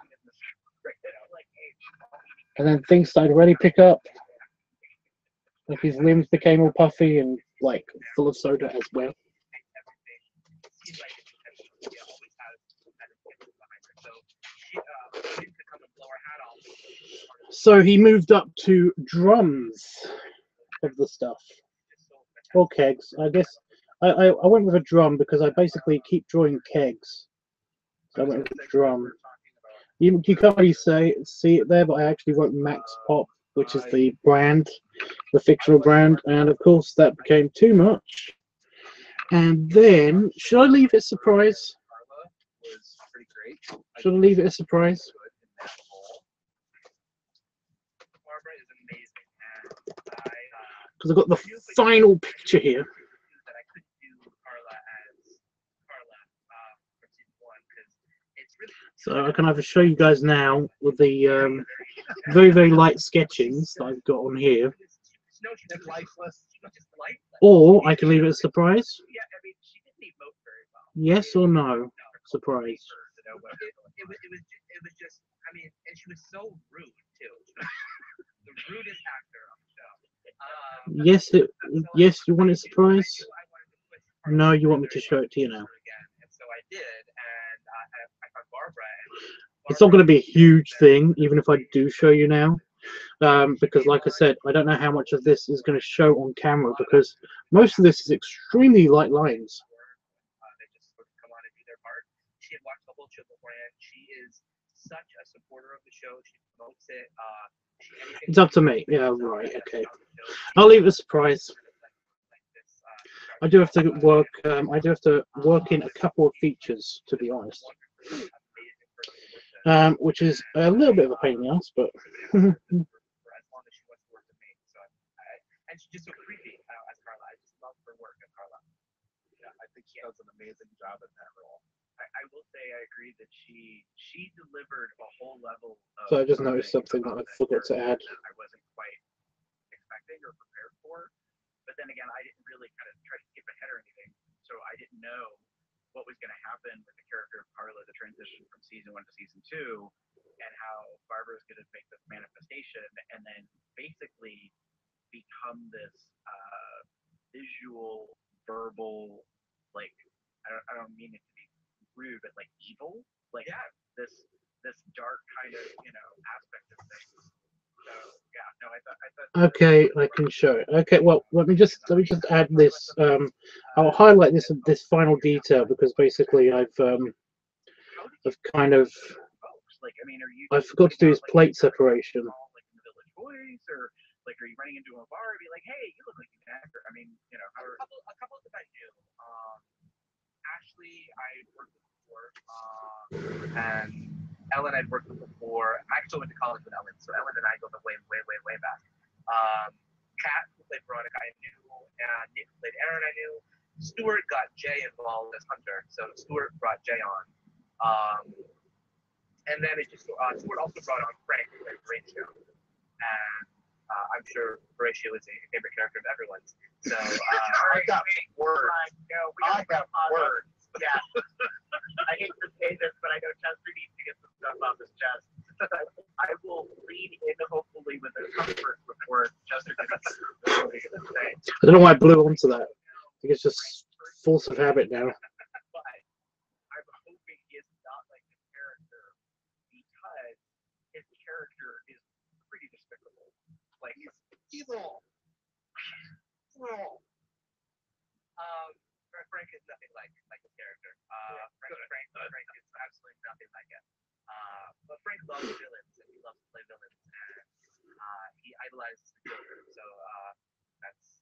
And then things started to really pick up. Like his limbs became all puffy and like full of soda as well. So he moved up to drums of the stuff, or kegs. I guess I went with a drum because I basically keep drawing kegs. So I went with a drum. You can't really see it there, but I actually wrote Max Pop, which is the brand, the fictional brand, and of course that became too much. And then, should I leave it a surprise? Should I leave it a surprise? Because I've got the final picture here. So I can either show you guys now with the very, very light sketchings that I've got on here, or I can leave it a surprise. Yes or no? Surprise. It was just, I mean, and she was so rude too. The rudest actor on the show. Yes, you want a surprise? No, you want me to show it to you now. And so I did, and I found Barbara. It's not going to be a huge thing, even if I do show you now, because like I said, I don't know how much of this is going to show on camera, because most of this is extremely light lines. They just sort of come on and do their part. She had watched the whole show beforehand. She is such a supporter of the show. She promotes it. It's up to me. Yeah, right. Okay. I'll leave it a surprise. I do have to work. I do have to work in a couple of features, to be honest, which is a little bit of a pain in the ass, but. does an amazing job in that role. I will say I agree that she delivered a whole level of. So I just noticed something that I forgot to add. That I wasn't quite expecting or prepared for. But then again, I didn't really kind of try to skip ahead or anything, so I didn't know what was going to happen with the character of Carla, the transition from season 1 to season 2, and how Barbara is going to make this manifestation and then basically become this visual, verbal, like I don't mean it to be rude, but like evil, like this dark kind of aspect of things. So yeah, no, I thought. Okay, I can show it. Okay, well, let me just add this. I'll highlight this final detail because basically I've kind of I forgot to do his plate separation. Like in the Village Boys, or like, are you running into a bar and be like, hey, you look like an actor? I mean, a couple that I knew. Ashley, I worked with before, and Ellen I'd worked with before. I actually went to college with Ellen, so Ellen and I go way back. Kat, who played Veronica, I knew, and Nick, who played Aaron, I knew. Stuart got Jay involved as Hunter, so Stuart brought Jay on. And then it just Stuart also brought on Frank, who played Horatio, and I'm sure Horatio is a favorite character of everyone's. So I got words. I got words. Yeah. I hate to say this, but I know Chester needs to get some stuff off his chest. I will lean in hopefully with a comfort before Chester gets what he's going to say. I don't know why I blew onto that. I think it's just force of habit now. But I'm hoping he is not like his character, because his character is pretty despicable. Like, he's evil. Frank is nothing like his character. Frank is absolutely nothing like it. But Frank loves villains, and he loves to play villains, and he idolizes the Joker. So that's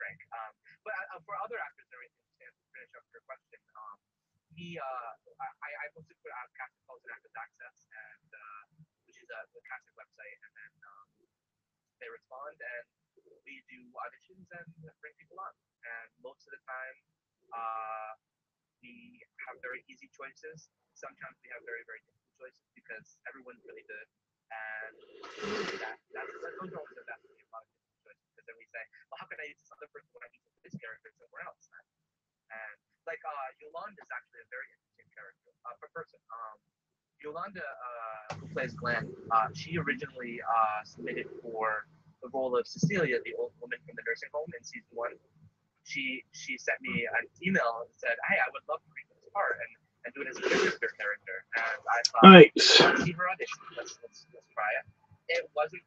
Frank. But for other actors and everything, to finish up your question, I posted put out casting calls and Actors Access, and which is the casting website, and then they respond, and we do auditions and bring people on. And most of the time, we have very easy choices. Sometimes we have very difficult choices because everyone's really good, and those are also definitely a lot of difficult choices. Because then we say, well, how can I use this other person when I use this character somewhere else? And like Yolanda is actually a very interesting character, person. Yolanda, who plays Glenn, she originally submitted for the role of Cecilia, the old woman from the nursing home in season 1. She sent me an email and said, hey, I would love to read this part and do it as a sister character. And I thought, let's see her audition. Let's try it. It wasn't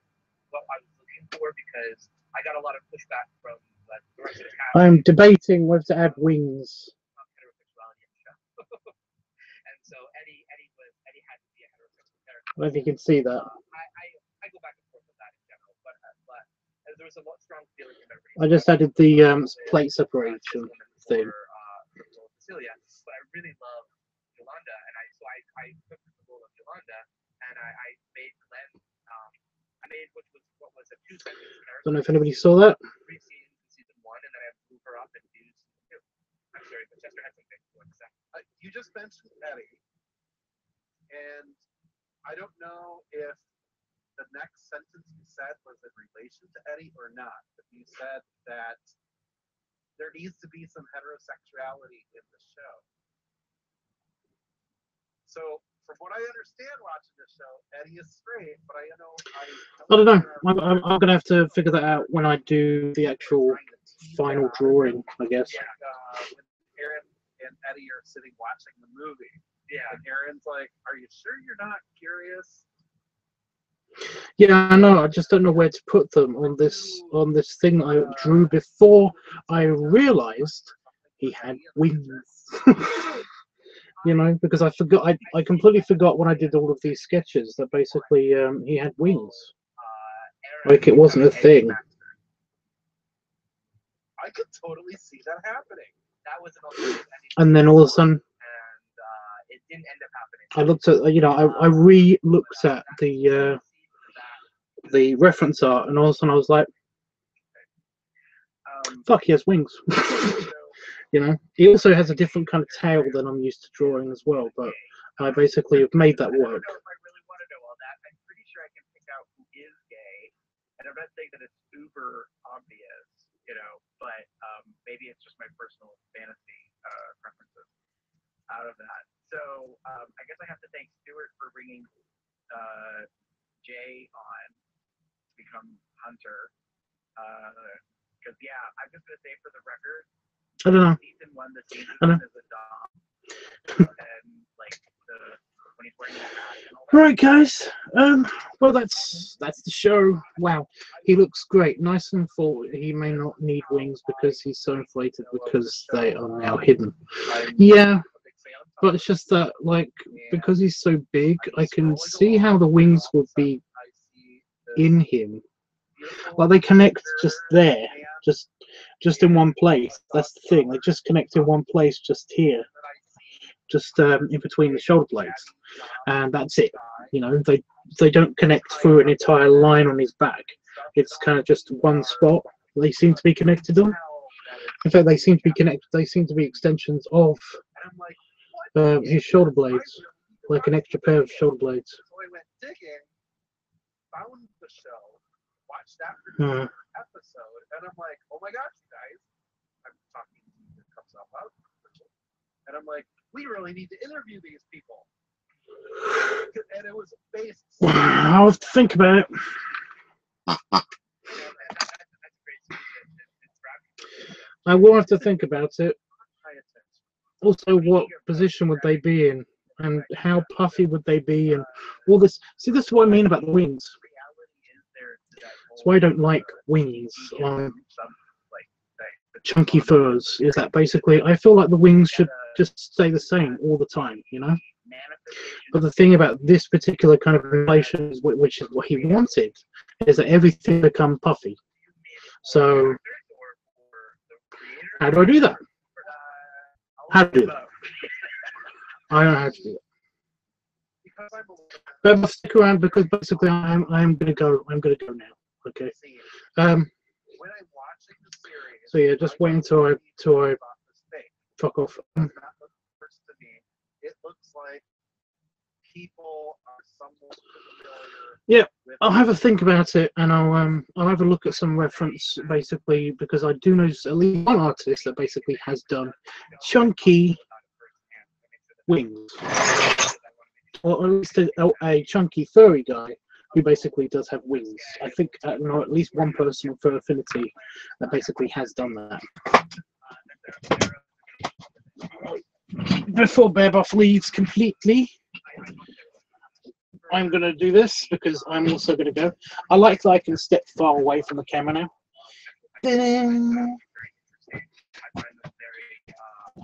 what I was looking for because I got a lot of pushback from the rest of the cast. I'm debating whether to add wings. Heterosexuality in the show. And so Eddie had to be a heterosexual character. I don't know if you can see that. I go back and forth with that in general, but there was a strong feeling from everybody. I just added the plate separation thing. For Cecilia, but I really love Yolanda, and I took the role of Yolanda, and I made Glenn. I made what was a 2-sentence character. Don't know if anybody saw that. 3 scenes in season 1, and then I moved her up and do season 2. I'm sorry, but Chester had something to say. You just mentioned Eddie, and I don't know if the next sentence you said was in relation to Eddie or not, but you said that there needs to be some heterosexuality in the show. So, from what I understand watching the show, Eddie is straight, but I don't know. I'm gonna have to figure that out when I do the actual final drawing, I guess. Yeah, when Aaron and Eddie are sitting watching the movie. Yeah. And Aaron's like, "Are you sure you're not curious?" Yeah, I know. I just don't know where to put them on this thing I drew before I realized he had wings. You know, because I forgot. I completely forgot when I did all of these sketches that basically he had wings. Like it wasn't a thing. I could totally see that happening. That was an alternative ending. And then all of a sudden, and it didn't end up happening. I looked at, you know, I re-looked at the reference art, and all of a sudden I was like, "Fuck, he has wings." You know, he also has a different kind of tail than I'm used to drawing as well, but I basically have made that work. I don't know if I really want to know all that. I'm pretty sure I can pick out who is gay, and I'm not saying that it's uber obvious, you know, but maybe it's just my personal fantasy preferences out of that. So I guess I have to thank Stuart for bringing Jay on to become Hunter. Because yeah, I'm just gonna say for the record, I don't know. season 1, the scene is a dom, and like when he's wearing the hat and all that. Right, guys. Well, that's the show. Wow, he looks great, nice and full. He may not need wings because he's so inflated because they are now hidden. Yeah, but it's just that, like, because he's so big, I can see how the wings would be in him. Like, they connect just there, just in one place. That's the thing. They just connect in one place, just here, just in between the shoulder blades, and that's it. You know, they don't connect through an entire line on his back. It's kind of just one spot they seem to be connected on. In fact, they seem to be connected. They seem to be extensions of his shoulder blades, like an extra pair of shoulder blades. So I went digging, found the show, watched that particular episode, and I'm like, oh my gosh, guys, I'm talking to Cups Out Loud, and I'm like, we really need to interview these people. And it was based. I'll have to think about it. I will have to think about it. Also, what position would they be in, and how puffy would they be, and all this. See, this is what I mean about the wings. That's why I don't like wings on chunky furs. Is that basically I feel like the wings should just stay the same all the time, you know. But the thing about this particular kind of inflation, which is what he wanted, is that everything become puffy. So how do I do that? How to do that? I don't know how to do it. But I'll stick around because basically I'm gonna go. I'm gonna go now. Okay. So yeah, just wait until I fuck off. It looks like people are somewhat familiar. Yeah, I'll have a think about it, and I'll have a look at some reference basically because I do know at least one artist that basically has done chunky wings, or at least a chunky furry guy who basically does have wings. I think I know at least one person for Affinity that basically has done that. Before Bearbuff leaves completely, I'm going to do this because I'm also going to go. I like that I can step far away from the camera now.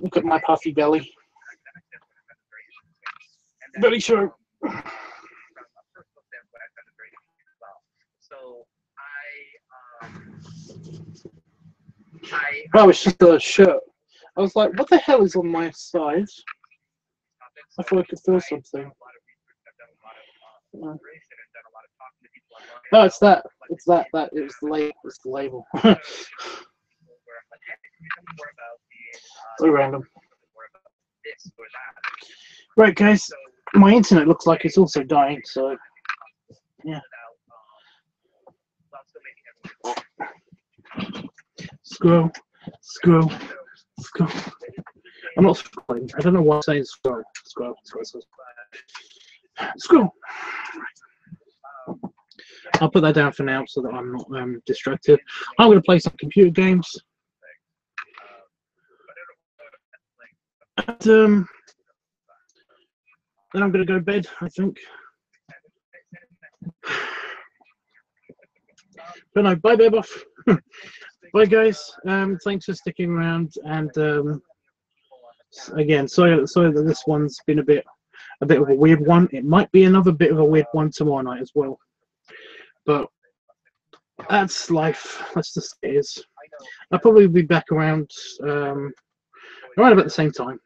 Look at my puffy belly. Belly show. Oh, it's just a shirt. I was like, what the hell is on my side? I thought I could feel something. No, it's that. It's that. It was the label. It's the label. So random. Right, guys. My internet looks like it's also dying, so yeah. Scroll. I'm not scrolling. I don't know why I'm saying scroll. Scroll. I'll put that down for now so that I'm not distracted. I'm going to play some computer games. And then I'm going to go to bed, I think. But no, bye, Bearbuff. Bye, guys. Thanks for sticking around. And again, sorry that this one's been a bit of a weird one. It might be another bit of a weird one tomorrow night as well. But that's life. That's just it is. I'll probably be back around about the same time.